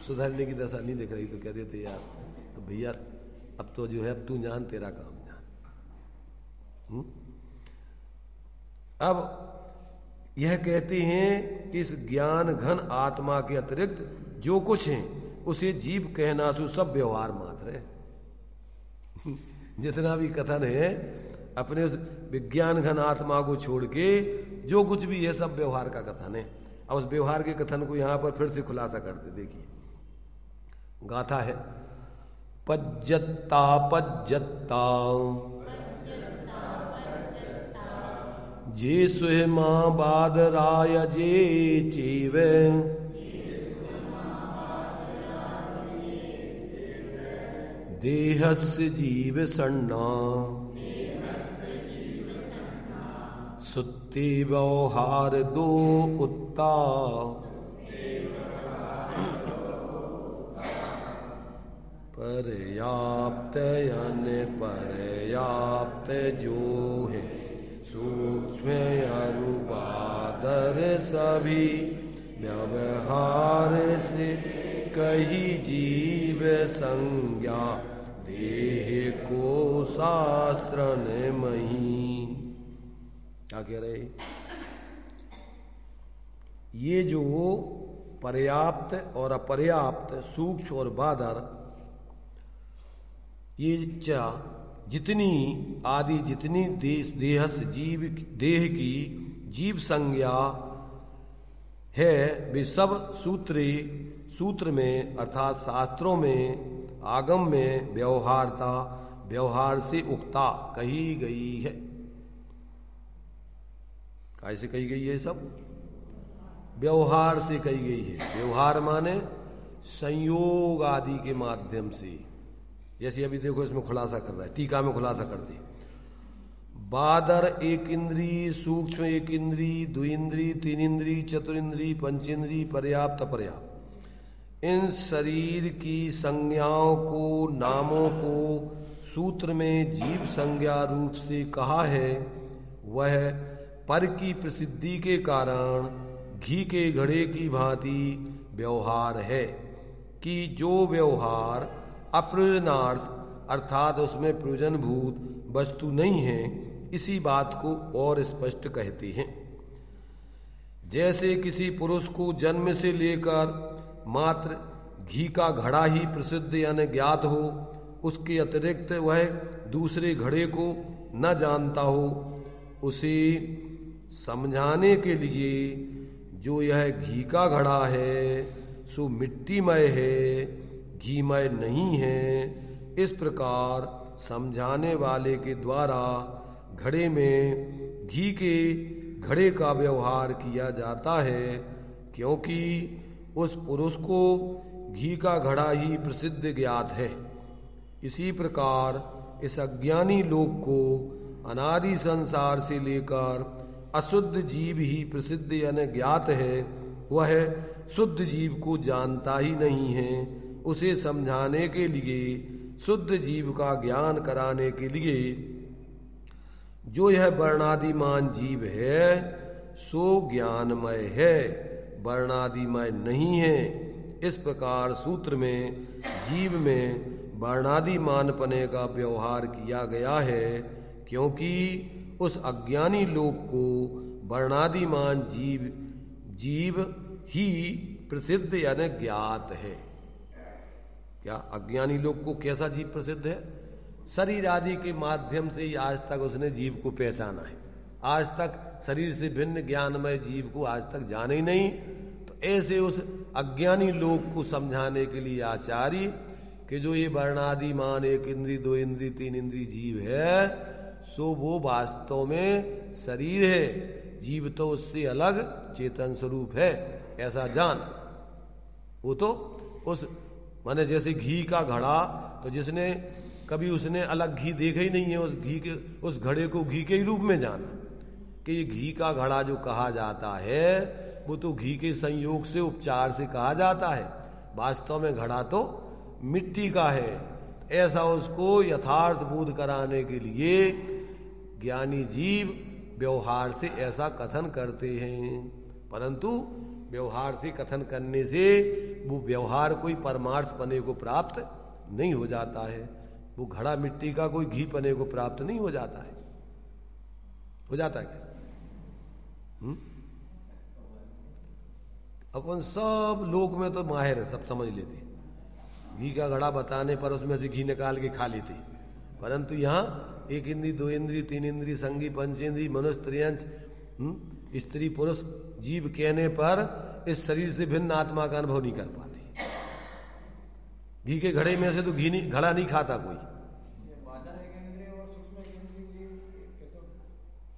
सुधारने की दशा नहीं दिख रही तो कह देते यार तो भैया अब तो जो है अब तू जान तेरा काम जान। अब यह कहते हैं कि इस ज्ञान घन आत्मा के अतिरिक्त जो कुछ है उसे जीव कहना तो सब व्यवहार मात्र है। जितना भी कथन है अपने उस विज्ञान घन आत्मा को छोड़ के जो कुछ भी है सब व्यवहार का कथन है। अब उस व्यवहार के कथन को यहां पर फिर से खुलासा करते देखिए। गाथा है पज्जत्ता पज्जत्ता जे सुहमा बादराय जे चीव देहस्य जीव सन्ना सुत्ते व्यवहार दो उत्ता पर्याप्त यानी पर्याप्त जो है सूक्ष्म अरुपादर सभी व्यवहार से कही जीव संज्ञा देह को शास्त्र ने मही। क्या कह रहे? ये जो पर्याप्त और अपर्याप्त, सूक्ष्म और बादर, ये जितनी आदि जितनी देहस जीव देह की जीव संज्ञा है वे सब सूत्र में अर्थात शास्त्रों में आगम में व्यवहारता व्यवहार से उक्ता कही गई है। कैसे कही गई है? सब व्यवहार से कही गई है। व्यवहार माने संयोग आदि के माध्यम से। जैसे अभी देखो इसमें खुलासा कर रहा है, टीका में खुलासा कर दे। बादर एक इंद्री, सूक्ष्म एक इंद्री, द्विइंद्री, तीन इंद्री, चतुरिंद्री, पंचेंद्री, पर्याप्त अपर्याप्त, इन शरीर की संज्ञाओं को, नामों को सूत्र में जीव संज्ञा रूप से कहा है। वह पर की प्रसिद्धि के कारण घी के घड़े की भांति व्यवहार है कि जो व्यवहार अप्रयोजनार्थ अर्थात उसमें प्रयोजनभूत वस्तु नहीं है, इसी बात को और स्पष्ट कहते हैं। जैसे किसी पुरुष को जन्म से लेकर मात्र घी का घड़ा ही प्रसिद्ध यानी ज्ञात हो, उसके अतिरिक्त वह दूसरे घड़े को न जानता हो, उसे समझाने के लिए जो यह घी का घड़ा है सो मिट्टीमय है, घीमय नहीं है, इस प्रकार समझाने वाले के द्वारा घड़े में घी के घड़े का व्यवहार किया जाता है, क्योंकि उस पुरुष को घी का घड़ा ही प्रसिद्ध ज्ञात है। इसी प्रकार इस अज्ञानी लोग को अनादि संसार से लेकर अशुद्ध जीव ही प्रसिद्ध यानी ज्ञात है, वह शुद्ध जीव को जानता ही नहीं है। उसे समझाने के लिए, शुद्ध जीव का ज्ञान कराने के लिए जो यह वर्णादिमान जीव है सो ज्ञानमय है, वर्णादिमय नहीं है। इस प्रकार सूत्र में जीव में वर्णादिमान पने का व्यवहार किया गया है, क्योंकि उस अज्ञानी लोक को वर्णादिमान जीव ही प्रसिद्ध यानी ज्ञात है। क्या अज्ञानी लोग को कैसा जीव प्रसिद्ध है? शरीर आदि के माध्यम से ही आज तक उसने जीव को पहचाना है। आज तक शरीर से भिन्न ज्ञानमय जीव को आज तक जाने ही नहीं। तो ऐसे उस अज्ञानी लोग को समझाने के लिए आचार्य कि जो ये वर्णादिमान एक इंद्री, दो इंद्री, तीन इंद्री जीव है, सो वो वास्तव में शरीर है, जीव तो उससे अलग चेतन स्वरूप है, ऐसा जान। वो तो उस माने जैसे घी का घड़ा, तो जिसने कभी उसने अलग घी देखा ही नहीं है, उस घड़े को घी के ही रूप में जाना कि ये घी का घड़ा जो कहा जाता है वो तो घी के संयोग से, उपचार से कहा जाता है, वास्तव में घड़ा तो मिट्टी का है। ऐसा उसको यथार्थ बोध कराने के लिए ज्ञानी जीव व्यवहार से ऐसा कथन करते हैं, परंतु व्यवहार से कथन करने से वो व्यवहार कोई परमार्थ पने को प्राप्त नहीं हो जाता है। वो घड़ा मिट्टी का कोई घी पने को प्राप्त नहीं हो जाता है। हो जाता है क्या? अपन सब लोग में तो माहिर है, सब समझ लेते, घी का घड़ा बताने पर उसमें से घी निकाल के खा लेते, परंतु यहाँ एक इंद्री, दो इंद्री, तीन इंद्री, संगी, पंचेंद्री, मनुष्य, त्रियंच, स्त्री, पुरुष, जीव कहने पर इस शरीर से भिन्न आत्मा का अनुभव नहीं कर पाते। घी के घड़े में से तो घड़ा नहीं खाता कोई।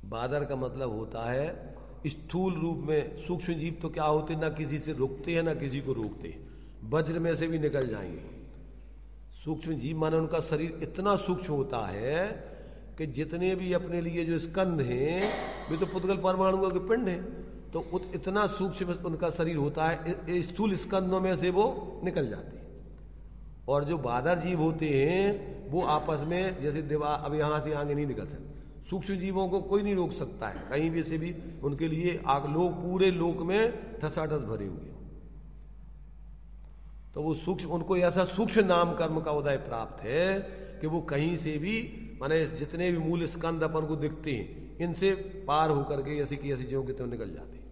बादर का मतलब होता है स्थूल रूप में। सूक्ष्म जीव तो क्या होते, ना किसी से रुकते हैं ना किसी को रोकते हैं, वज्र में से भी निकल जाएंगे। सूक्ष्म जीव माने उनका शरीर इतना सूक्ष्म होता है कि जितने भी अपने लिए जो स्कंद हैं वे तो पुद्गल परमाणुओं के पिंड हैं, तो इतना सूक्ष्म उनका शरीर होता है, स्थूल स्कंदों में से वो निकल जाते हैं। और जो बादर जीव होते हैं वो आपस में जैसे दीवार, अब यहां से आगे नहीं निकल सकते। सूक्ष्म जीवों को कोई नहीं रोक सकता है कहीं भी से भी, उनके लिए लोग पूरे लोक में ठसाठस भरे हुए हो। तो वो सूक्ष्म, उनको ऐसा सूक्ष्म नाम कर्म का उदय प्राप्त है कि वो कहीं से भी, माने जितने भी मूल स्कंद अपन को दिखते हैं इनसे पार होकर के ऐसी की ऐसी चीजों के तो निकल जाते हैं।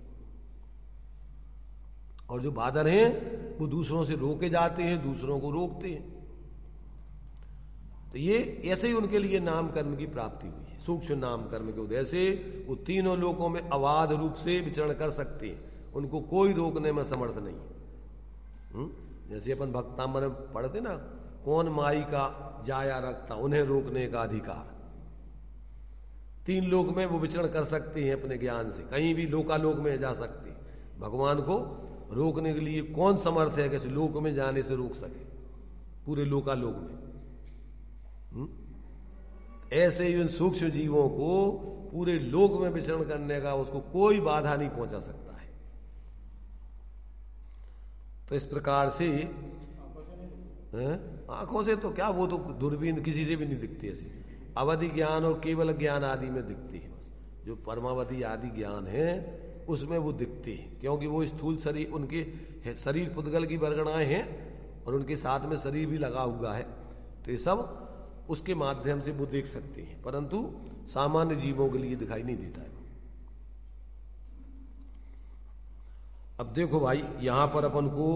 और जो बादर हैं वो दूसरों से रोके जाते हैं, दूसरों को रोकते हैं। तो ये ऐसे ही उनके लिए नाम कर्म की प्राप्ति हुई। सूक्ष्म नाम कर्म के उदय से वो तीनों लोकों में अबाध रूप से विचरण कर सकते हैं, उनको कोई रोकने में समर्थ नहीं। जैसे अपन भक्तामन में पढ़ते ना, कौन माई का जाया रखता, उन्हें रोकने का अधिकार। तीन लोक में वो विचरण कर सकते हैं अपने ज्ञान से, कहीं भी लोकालोक में जा सकते हैं। भगवान को रोकने के लिए कौन समर्थ है कि इस लोक में जाने से रोक सके, पूरे लोकालोक में। ऐसे ही उन सूक्ष्म जीवों को पूरे लोक में विचरण करने का उसको कोई बाधा नहीं पहुंचा सकता है। तो इस प्रकार से आंखों से तो क्या, वो तो दूरबीन किसी से भी नहीं दिखती ऐसे। अवधि ज्ञान और केवल ज्ञान आदि में दिखती है बस। जो परमावधि आदि ज्ञान है उसमें वो दिखते हैं, क्योंकि वो स्थूल शरीर, उनके शरीर पुद्गल की बरगणाएं हैं और उनके साथ में शरीर भी लगा हुआ है, तो ये सब उसके माध्यम से वो देख सकते हैं, परंतु सामान्य जीवों के लिए दिखाई नहीं देता है। अब देखो भाई, यहां पर अपन को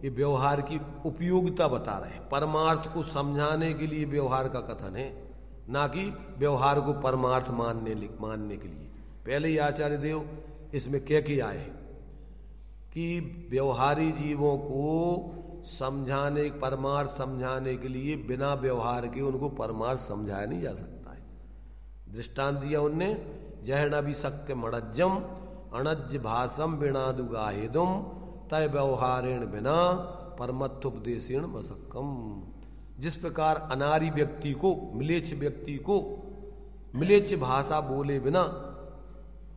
ये व्यवहार की उपयोगिता बता रहे हैं। परमार्थ को समझाने के लिए व्यवहार का कथन है, ना कि व्यवहार को परमार्थ मानने के लिए। पहले ही आचार्य देव इसमें क्या किया है कि व्यवहारी जीवों को समझाने, परमार्थ समझाने के लिए बिना व्यवहार के उनको परमार्थ समझाया नहीं जा सकता है। दृष्टांत दिया उनने, जहण भी शक्य मणज्जम अणज भाषम बिनादुगाहेदुम तय व्यवहारेण बिना परमत्थोपदेशेण मसक्कम। जिस प्रकार अनारी व्यक्ति को, म्लेच्छ व्यक्ति को मिलेच्छ भाषा बोले बिना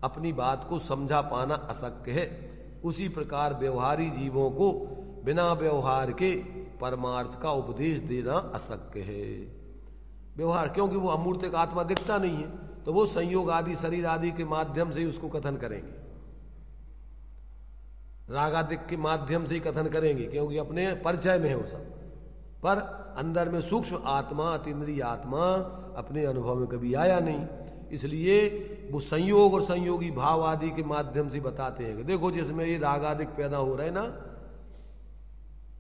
अपनी बात को समझा पाना अशक्य है, उसी प्रकार व्यवहारी जीवों को बिना व्यवहार के परमार्थ का उपदेश देना अशक्य है। व्यवहार, क्योंकि वो अमूर्तिक आत्मा दिखता नहीं है, तो वो संयोग आदि शरीर आदि के माध्यम से ही उसको कथन करेंगे, रागादिक के माध्यम से ही कथन करेंगे, क्योंकि अपने परिचय में है वो सब। पर अंदर में सूक्ष्म आत्मा, अतीन्द्रिय आत्मा अपने अनुभव में कभी आया नहीं, इसलिए वो संयोग और संयोगी भाव आदि के माध्यम से बताते हैं कि देखो जिसमें ये रागादिक पैदा हो रहे हैं ना,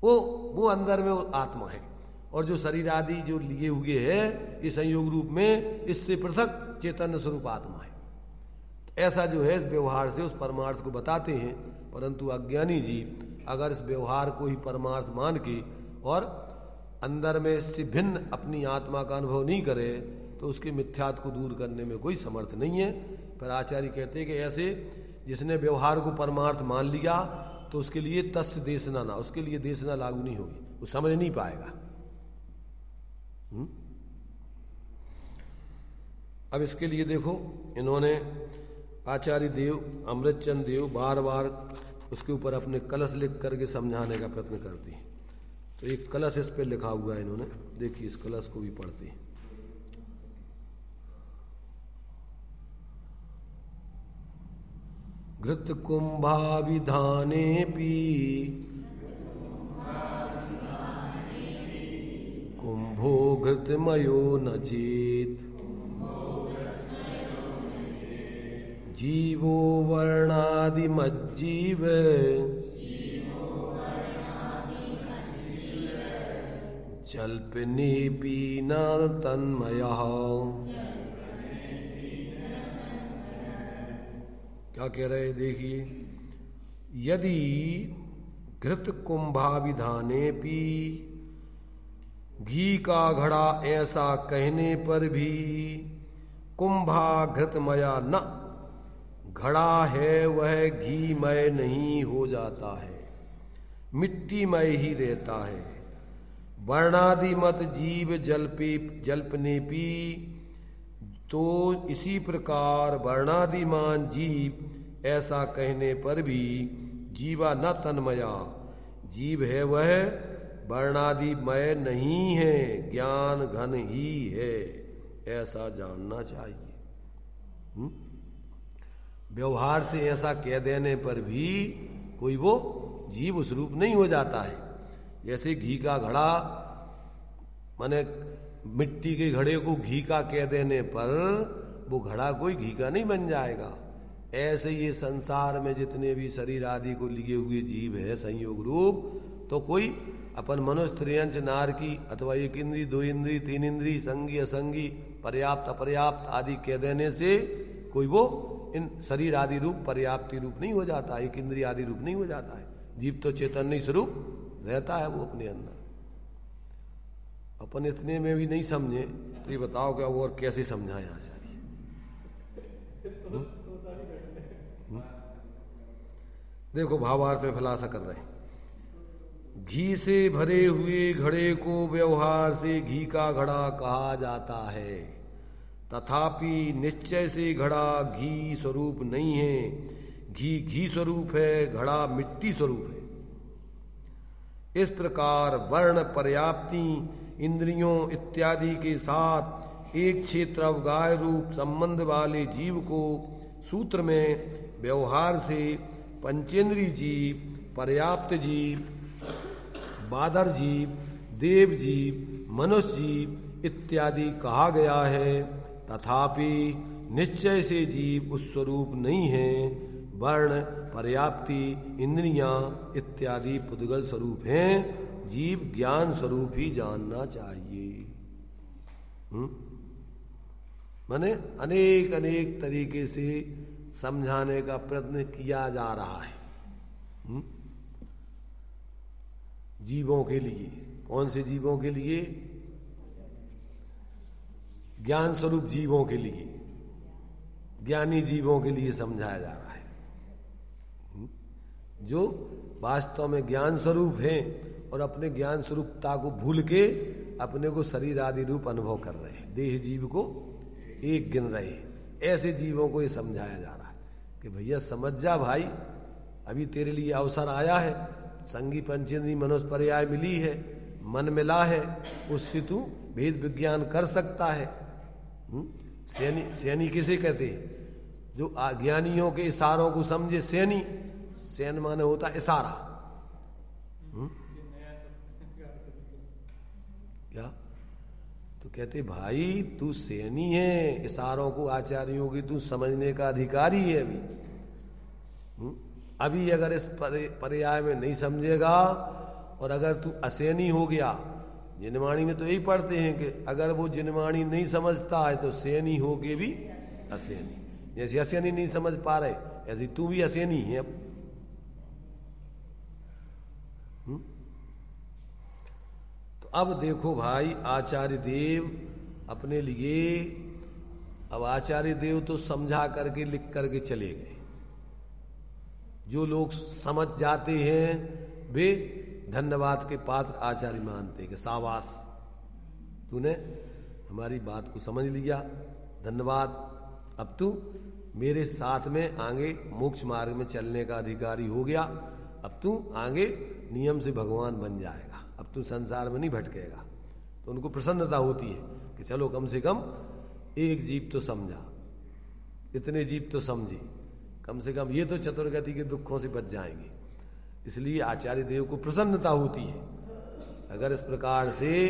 वो अंदर में वो आत्मा है, और जो शरीर आदि जो लिए हुए है ये संयोग रूप में इससे पृथक चैतन्य स्वरूप आत्मा है। तो ऐसा जो है इस व्यवहार से उस परमार्थ को बताते हैं, परंतु अज्ञानी जीव अगर इस व्यवहार को ही परमार्थ मान के और अंदर में इससे भिन्न अपनी आत्मा का अनुभव नहीं करे तो उसके मिथ्यात्व को दूर करने में कोई समर्थ नहीं है। पर आचार्य कहते हैं कि ऐसे जिसने व्यवहार को परमार्थ मान लिया तो उसके लिए तस्य देशना ना, उसके लिए देशना लागू नहीं होगी, वो समझ नहीं पाएगा। अब इसके लिए देखो इन्होंने आचार्य देव अमृतचंद देव बार बार उसके ऊपर अपने कलश लिख करके समझाने का प्रयत्न करते हैं। तो एक कलश इस पे लिखा हुआ है इन्होंने, देखिए इस कलश को भी पढ़ते हैं। घृत कुंभाविधाने पी कुंभो घृतमयो न चेत जीवो वर्णादिमज्जीव जल्पनेपि न तन्मयः। क्या कह रहे देखिए, यदि घृत कुंभाविधाने पी, घी का घड़ा ऐसा कहने पर भी कुंभा घृतमया न, घड़ा है वह घीमय नहीं हो जाता है, मिट्टीमय ही रहता है। वर्णादि मत जीव जल्पने पी, तो इसी प्रकार वर्णादिमान जीव ऐसा कहने पर भी जीवा न तन्मया, जीव है वह वर्णादिमय नहीं है, ज्ञान घन ही है, ऐसा जानना चाहिए। व्यवहार से ऐसा कह देने पर भी कोई वो जीव उस रूप नहीं हो जाता है। जैसे घी का घड़ा, माने मिट्टी के घड़े को घी का कह देने पर वो घड़ा कोई घी का नहीं बन जाएगा। ऐसे ये संसार में जितने भी शरीर आदि को लिए हुए जीव है संयोग रूप, तो कोई अपन मनुष्य त्रियंच नार की अथवा एक इंद्री दो इंद्री तीन इंद्री संगी असंगी पर्याप्त अपर्याप्त आदि कह देने से कोई वो इन शरीर आदि रूप पर्याप्ति रूप नहीं हो जाता, एक इंद्रिय आदि रूप नहीं हो जाता है। जीव तो चैतन्य स्वरूप रहता है वो अपने अंदर। अपन इतने में भी नहीं समझे तो ये बताओ क्या वो और कैसे समझाएं आचार्य। देखो भावार्थ में खुलासा कर रहे हैं, घी से भरे हुए घड़े को व्यवहार से घी का घड़ा कहा जाता है, तथापि निश्चय से घड़ा घी स्वरूप नहीं है। घी घी स्वरूप है, घड़ा मिट्टी स्वरूप है। इस प्रकार वर्ण पर्याप्ति इंद्रियों इत्यादि के साथ एक क्षेत्र अवगाय रूप संबंध वाले जीव को सूत्र में व्यवहार से पंचेंद्रीय जीव, पर्याप्त जीव, बादर जीव, देव जीव, मनुष्य जीव इत्यादि कहा गया है। तथापि निश्चय से जीव उस स्वरूप नहीं है। वर्ण पर्याप्ति इंद्रियां इत्यादि पुद्गल स्वरूप हैं। जीव ज्ञान स्वरूप ही जानना चाहिए। माने अनेक अनेक तरीके से समझाने का प्रयत्न किया जा रहा है जीवों के लिए। कौन से जीवों के लिए? ज्ञान स्वरूप जीवों के लिए, ज्ञानी जीवों के लिए समझाया जा रहा है, जो वास्तव में ज्ञान स्वरूप है और अपने ज्ञान स्वरूपता को भूल के अपने को शरीर आदि रूप अनुभव कर रहे हैं, देह जीव को एक गिन रहे। ऐसे जीवों को ये समझाया जा रहा है कि भैया समझ जा भाई, अभी तेरे लिए अवसर आया है, संगी पंचेंद्री मनोज पर्याय मिली है, मन मिला है, उससे तू भेद विज्ञान कर सकता है। सैनी किसे कहते हैं? जो अज्ञानियों के इशारों को समझे सैनी। सैन माने होता इशारा। क्या तो कहते भाई तू सैनी है, इशारों को आचार्यों की तू समझने का अधिकारी है। अभी अगर इस पर्याय में नहीं समझेगा और अगर तू असैनी हो गया, जिनवाणी में तो यही पढ़ते हैं कि अगर वो जिनवाणी नहीं समझता है तो सैनी हो के भी असैनी। जैसे असैनी नहीं समझ पा रहे ऐसे तू भी असैनी है अब। तो अब देखो भाई आचार्य देव अपने लिए, अब आचार्य देव तो समझा करके लिख करके चले गए। जो लोग समझ जाते हैं वे धन्यवाद के पात्र आचार्य मानते हैं कि शाबाश तूने हमारी बात को समझ लिया, धन्यवाद, अब तू मेरे साथ में आगे मोक्ष मार्ग में चलने का अधिकारी हो गया, अब तू आगे नियम से भगवान बन जाएगा, अब तू संसार में नहीं भटकेगा। तो उनको प्रसन्नता होती है कि चलो कम से कम एक जीव तो समझा, इतने जीव तो समझे, कम से कम ये तो चतुर्गति के दुखों से बच जाएंगे। इसलिए आचार्य देव को प्रसन्नता होती है। अगर इस प्रकार से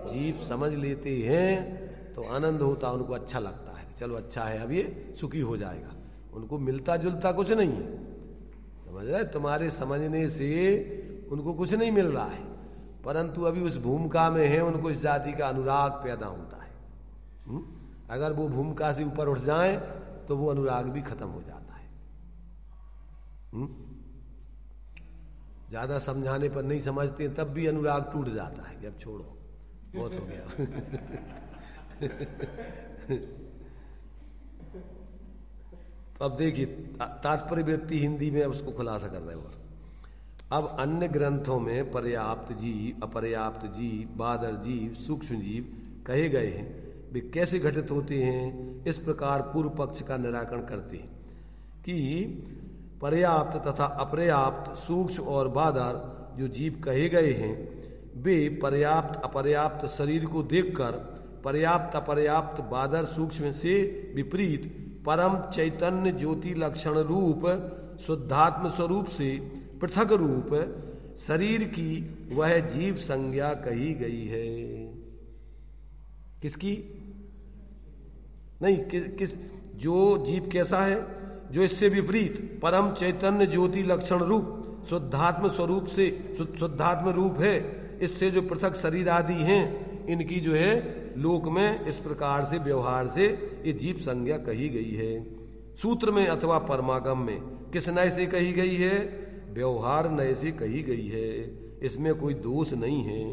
जीव समझ लेते हैं तो आनंद होता, उनको अच्छा लगता है, चलो अच्छा है अब ये सुखी हो जाएगा। उनको मिलता जुलता कुछ नहीं है, समझ रहे, तुम्हारे समझने से उनको कुछ नहीं मिल रहा है, परंतु अभी उस भूमिका में है, उनको इस जाति का अनुराग पैदा होता है। अगर वो भूमिका से ऊपर उठ जाए तो वो अनुराग भी खत्म हो जाता है। ज्यादा समझाने पर नहीं समझते तब भी अनुराग टूट जाता है कि अब छोड़ो बहुत हो गया। तो अब देखिए तात्पर्य वृत्ति हिंदी में अब उसको खुलासा कर रहे हैं। और अब अन्य ग्रंथों में पर्याप्त जीव, अपर्याप्त जीव, बादर जीव, सूक्ष्म जीव कहे गए हैं, वे कैसे घटित होते हैं, इस प्रकार पूर्व पक्ष का निराकरण करते हैं कि पर्याप्त तथा अपर्याप्त सूक्ष्म और बादर जो जीव कहे गए हैं वे पर्याप्त अपर्याप्त शरीर को देखकर पर्याप्त अपर्याप्त बादर सूक्ष्म से विपरीत परम चैतन्य ज्योति लक्षण रूप शुद्धात्म स्वरूप से पृथक रूप शरीर की वह जीव संज्ञा कही गई है। किसकी? नहीं, किस जो जीव कैसा है? जो इससे विपरीत परम चैतन्य ज्योति लक्षण रूप शुद्धात्म स्वरूप से शुद्धात्म रूप है, इससे जो पृथक शरीर आदि हैं, इनकी जो है लोक में इस प्रकार से व्यवहार से ये जीव संज्ञा कही गई है। सूत्र में अथवा परमागम में किस नय से कही गई है? व्यवहार नय से कही गई है, इसमें कोई दोष नहीं है।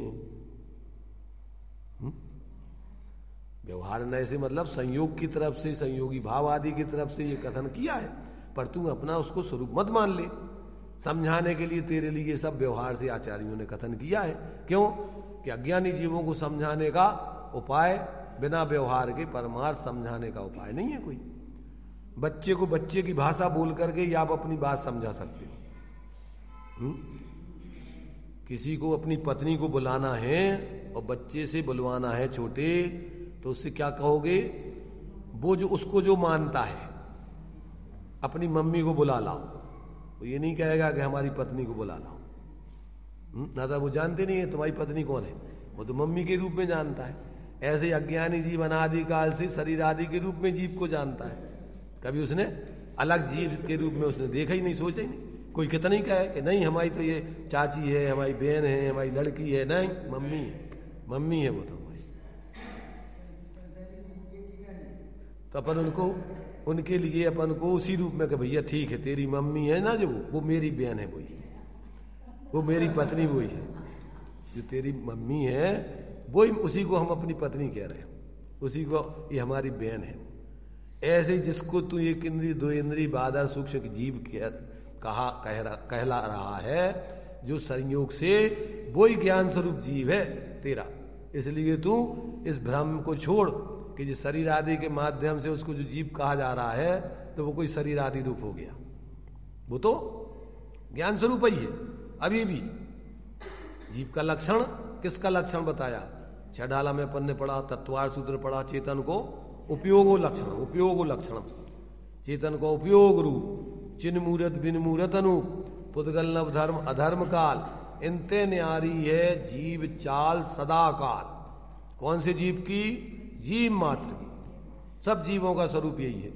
व्यवहार नय से मतलब संयोग की तरफ से, संयोगी भाव आदि की तरफ से ये कथन किया है, पर तू अपना उसको स्वरूप मत मान ले। समझाने के लिए तेरे लिए सब व्यवहार से आचार्यों ने कथन किया है। क्यों? कि अज्ञानी जीवों को समझाने का उपाय बिना व्यवहार के परमार्थ समझाने का उपाय नहीं है कोई। बच्चे को बच्चे की भाषा बोल करके आप अपनी बात समझा सकते हो। किसी को अपनी पत्नी को बुलाना है और बच्चे से बुलवाना है छोटे, तो उससे क्या कहोगे? वो जो उसको जो मानता है, अपनी मम्मी को बुला लाओ, वो ये नहीं कहेगा कि हमारी पत्नी को बुला लाओ। ना तो वो जानते नहीं है तुम्हारी पत्नी कौन है, वो तो मम्मी के रूप में जानता है। ऐसे अज्ञानी जीव अनादिकाल से शरीर आदि के रूप में जीव को जानता है, कभी उसने अलग जीव के रूप में उसने देखा ही नहीं, सोचा ही नहीं। कोई कितना ही कहे कि नहीं हमारी तो ये चाची है, हमारी बहन है, हमारी लड़की है, नहीं मम्मी है, मम्मी है वो तो हमारी। तो अपन उनको उनके लिए अपन को उसी रूप में कि भैया ठीक है तेरी मम्मी है ना, जो वो मेरी बहन है, वही वो मेरी पत्नी वही है, जो तेरी मम्मी है वही, उसी को हम अपनी पत्नी कह रहे हैं, उसी को ये हमारी बहन है। ऐसे जिसको तू एक इंद्री दो इंद्री बादर सूक्ष्म जीव कहला रहा है, जो संयोग से वही ज्ञान स्वरूप जीव है तेरा, इसलिए तू इस भ्रम को छोड़, कि जो शरीर आदि के माध्यम से उसको जो जीव कहा जा रहा है, तो वो कोई शरीर आदि रूप हो गया, वो तो ज्ञान स्वरूप ही है। अभी भी जीव का लक्षण, किसका लक्षण बताया? 6 ढाला में अपन ने पढ़ा, तत्वार सूत्र पढ़ा, चेतन को उपयोगो लक्षण, उपयोगो लक्षण, चेतन को उपयोग रूप, चिन्ह मूर्त बिन मूर्त अनूप, पुद्गल नव धर्म अधर्म काल, इनते न्यारी है जीव चाल सदा काल। कौन से जीव की? जीव मात्र की। सब जीवों का स्वरूप यही है,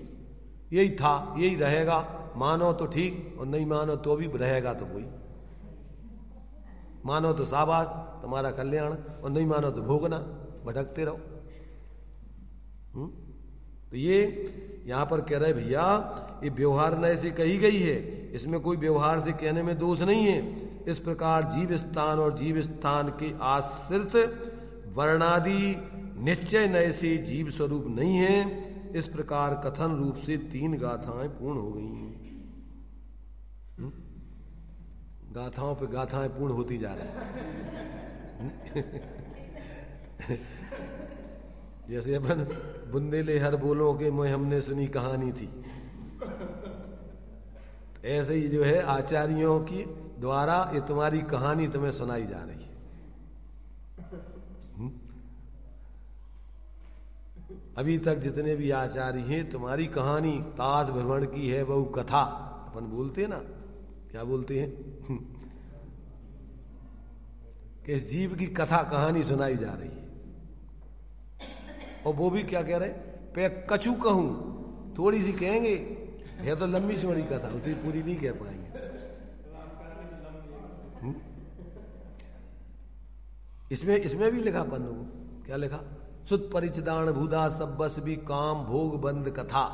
यही था, यही रहेगा। मानो तो ठीक, और नहीं मानो तो भी रहेगा तो वही। मानो तो शाबाश, तुम्हारा कल्याण, और नहीं मानो तो भोगना, भटकते रहो। तो ये यहां पर कह रहे भैया, ये व्यवहार न ऐसी कही गई है, इसमें कोई व्यवहार से कहने में दोष नहीं है। इस प्रकार जीव स्थान और जीव स्थान के आश्रित वर्णादि निश्चय नए से जीव स्वरूप नहीं है। इस प्रकार कथन रूप से 3 गाथाएं पूर्ण हो गई। गाथाओं पे गाथाएं पूर्ण होती जा रही। जैसे अपन बुंदेले हर बोलों के मोह हमने सुनी कहानी थी, ऐसे ही जो है आचार्यों की द्वारा ये तुम्हारी कहानी तुम्हें सुनाई जा रही है। अभी तक जितने भी आचार्य हैं, तुम्हारी कहानी ताज भ्रमण की है, बहु कथा अपन बोलते हैं ना, क्या बोलते हैं कि इस जीव की कथा कहानी सुनाई जा रही है। और वो भी क्या कह रहे, पे कछु कहूं, थोड़ी सी कहेंगे, है तो लंबी चौड़ी कथा, उतनी पूरी नहीं कह पाएंगे। इसमें भी लिखा पन्नू, क्या लिखा? सुत परिचिदान भूदा सब बस भी काम भोग बंद कथा,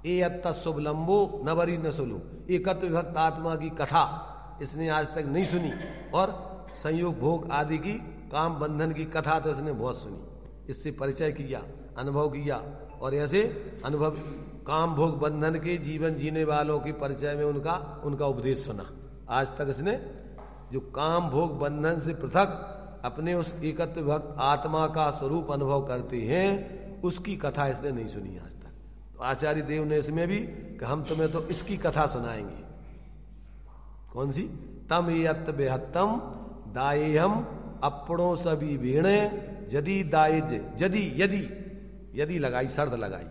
ए अत्ता शुभ लंबो नवरी न सुनो। एकत्व विभक्त आत्मा की कथा इसने आज तक नहीं सुनी, और संयोग भोग आदि की काम बंधन की कथा तो इसने बहुत सुनी। इससे परिचय किया, अनुभव किया, और ऐसे अनुभव काम भोग बंधन के जीवन जीने वालों के परिचय में उनका उपदेश सुना। आज तक इसने जो काम भोग बंधन से पृथक अपने उस एकत्व भक्त आत्मा का स्वरूप अनुभव करते हैं, उसकी कथा इसने नहीं सुनी आज तक। तो आचार्य देव ने इसमें भी कि हम तुम्हें तो इसकी कथा सुनाएंगे। कौन सी? तम यत बेहत्तम दायेहम अपड़ों सभी वीणे यदि दायज, यदि लगाई, शर्त लगाई।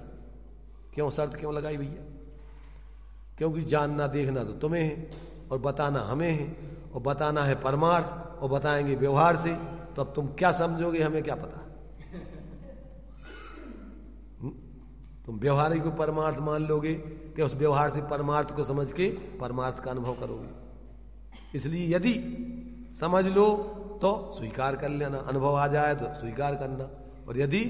क्यों शर्त क्यों लगाई भैया? क्योंकि जानना देखना तो तुम्हें है, और बताना हमें है, और बताना है परमार्थ, और बताएंगे व्यवहार से। तो अब तुम क्या समझोगे, हमें क्या पता? तुम व्यवहारिक को परमार्थ मान लोगे कि उस व्यवहार से परमार्थ को समझ के परमार्थ का अनुभव करोगे। इसलिए यदि समझ लो तो स्वीकार कर लेना, अनुभव आ जाए तो स्वीकार करना, और यदि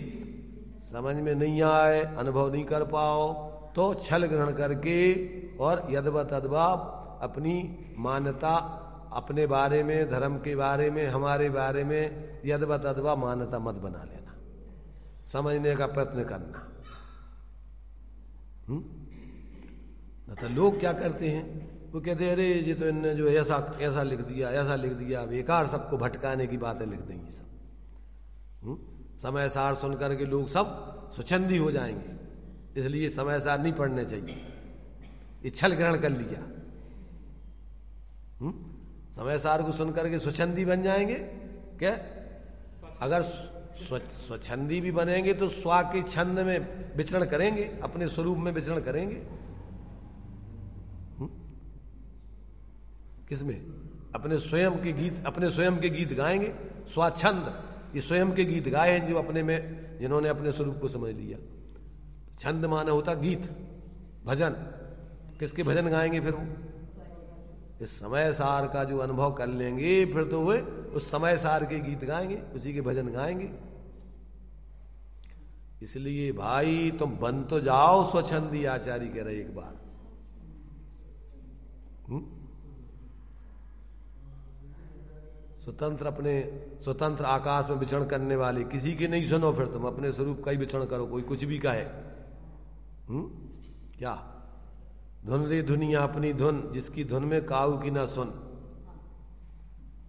समझ में नहीं आए, अनुभव नहीं कर पाओ, तो छल ग्रहण करके और यदवा तदवा अपनी मान्यता, अपने बारे में, धर्म के बारे में, हमारे बारे में यदवा तदवा मान्यता मत बना लेना, समझने का प्रयत्न करना। न तो लोग क्या करते हैं, वो कहते अरे ये तो इनने जो ऐसा लिख दिया, बेकार सबको भटकाने की बातें लिख देंगी सब। समय सार सुन करके लोग सब स्वच्छंदी हो जाएंगे, इसलिए समय सार नहीं पढ़ने चाहिए, ये छल ग्रहण कर लिया। समय सार को सुन करके स्वच्छंदी बन जाएंगे क्या? अगर स्वच्छंदी भी बनेंगे तो स्वा के छंद में विचरण करेंगे, अपने स्वरूप में विचरण करेंगे। किसमें? अपने स्वयं के गीत गाएंगे, स्वाच्छंद। ये स्वयं के गीत गाए हैं जो अपने में, जिन्होंने अपने स्वरूप को समझ लिया। छंद माने होता गीत, भजन। किसके भजन गाएंगे फिर वो? इस समय सार का जो अनुभव कर लेंगे, फिर तो वे उस समय सार के गीत गाएंगे, उसी के भजन गाएंगे। इसलिए भाई तुम बन तो जाओ स्वच्छंदी, आचार्य कह रहे एक बार। स्वतंत्र आकाश में विचरण करने वाले किसी की नहीं सुनो, फिर तुम अपने स्वरूप का ही विचरण करो, कोई कुछ भी कहे। क्या? धुन रे दुनिया अपनी धुन, जिसकी धुन में काऊ की ना सुन।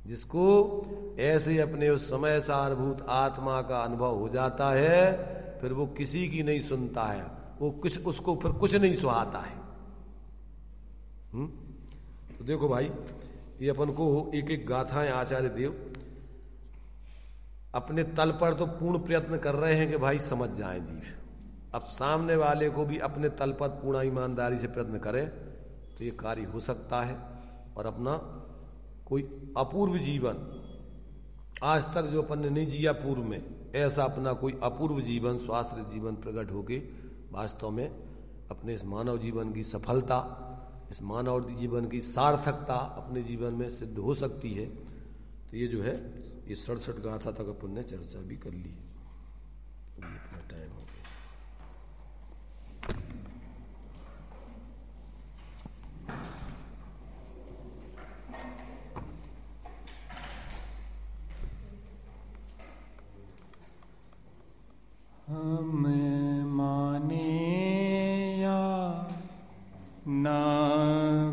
जिसको ऐसे अपने उस समय सारभूत आत्मा का अनुभव हो जाता है, फिर वो किसी की नहीं सुनता है, वो उसको फिर कुछ नहीं सुहाता है। तो देखो भाई, ये अपन को एक एक गाथाएं आचार्य देव अपने तल पर तो पूर्ण प्रयत्न कर रहे हैं कि भाई समझ जाएं जीव। अब सामने वाले को भी अपने तल पर पूर्ण ईमानदारी से प्रयत्न करे तो ये कार्य हो सकता है, और अपना कोई अपूर्व जीवन आज तक जो अपन ने नहीं जिया पूर्व में, ऐसा अपना कोई अपूर्व जीवन, स्वास्थ्य जीवन प्रकट होके वास्तव में अपने इस मानव जीवन की सफलता, इस मानव जीवन की सार्थकता अपने जीवन में सिद्ध हो सकती है। तो ये जो है, ये 67 गाथा तक अपन ने चर्चा भी कर ली। इतना टाइम हो गया। हम माने या ना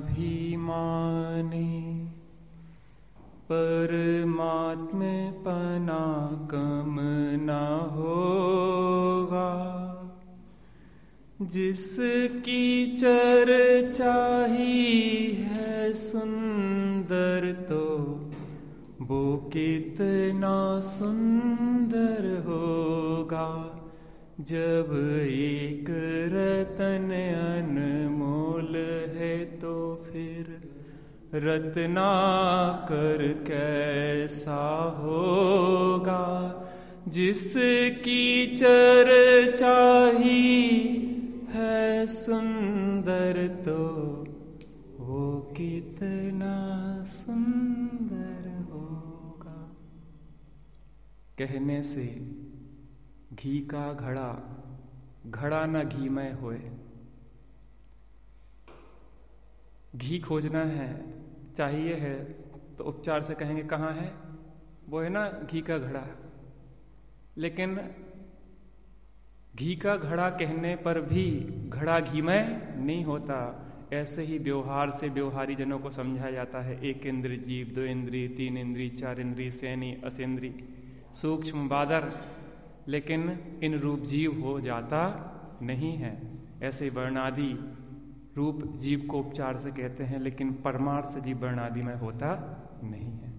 भी माने, परमात्म पना कम ना होगा। जिसकी चर्चा ही है सुंदर, तो वो कितना सुंदर होगा। जब एक रतन अनमोल है तो फिर रत्नाकर कैसा होगा। जिसकी चर्चा ही है सुंदर, तो वो कितना सुंदर होगा। कहने से घी का घड़ा, घड़ा न घीमय होए। घी खोजना है, चाहिए है, तो उपचार से कहेंगे कहाँ है, वो है ना घी का घड़ा। लेकिन घी का घड़ा कहने पर भी घड़ा घीमय नहीं होता। ऐसे ही व्यवहार से व्यवहारी जनों को समझाया जाता है। एक इंद्रिय जीव, दो इंद्रिय, तीन इंद्रिय, चार इंद्रिय, सैनी, असेंद्रिय, सूक्ष्म बादर, लेकिन इन रूप जीव हो जाता नहीं है। ऐसे वर्णादि रूप जीव को उपचार से कहते हैं, लेकिन परमार्थ से जीव वर्णादि में होता नहीं है।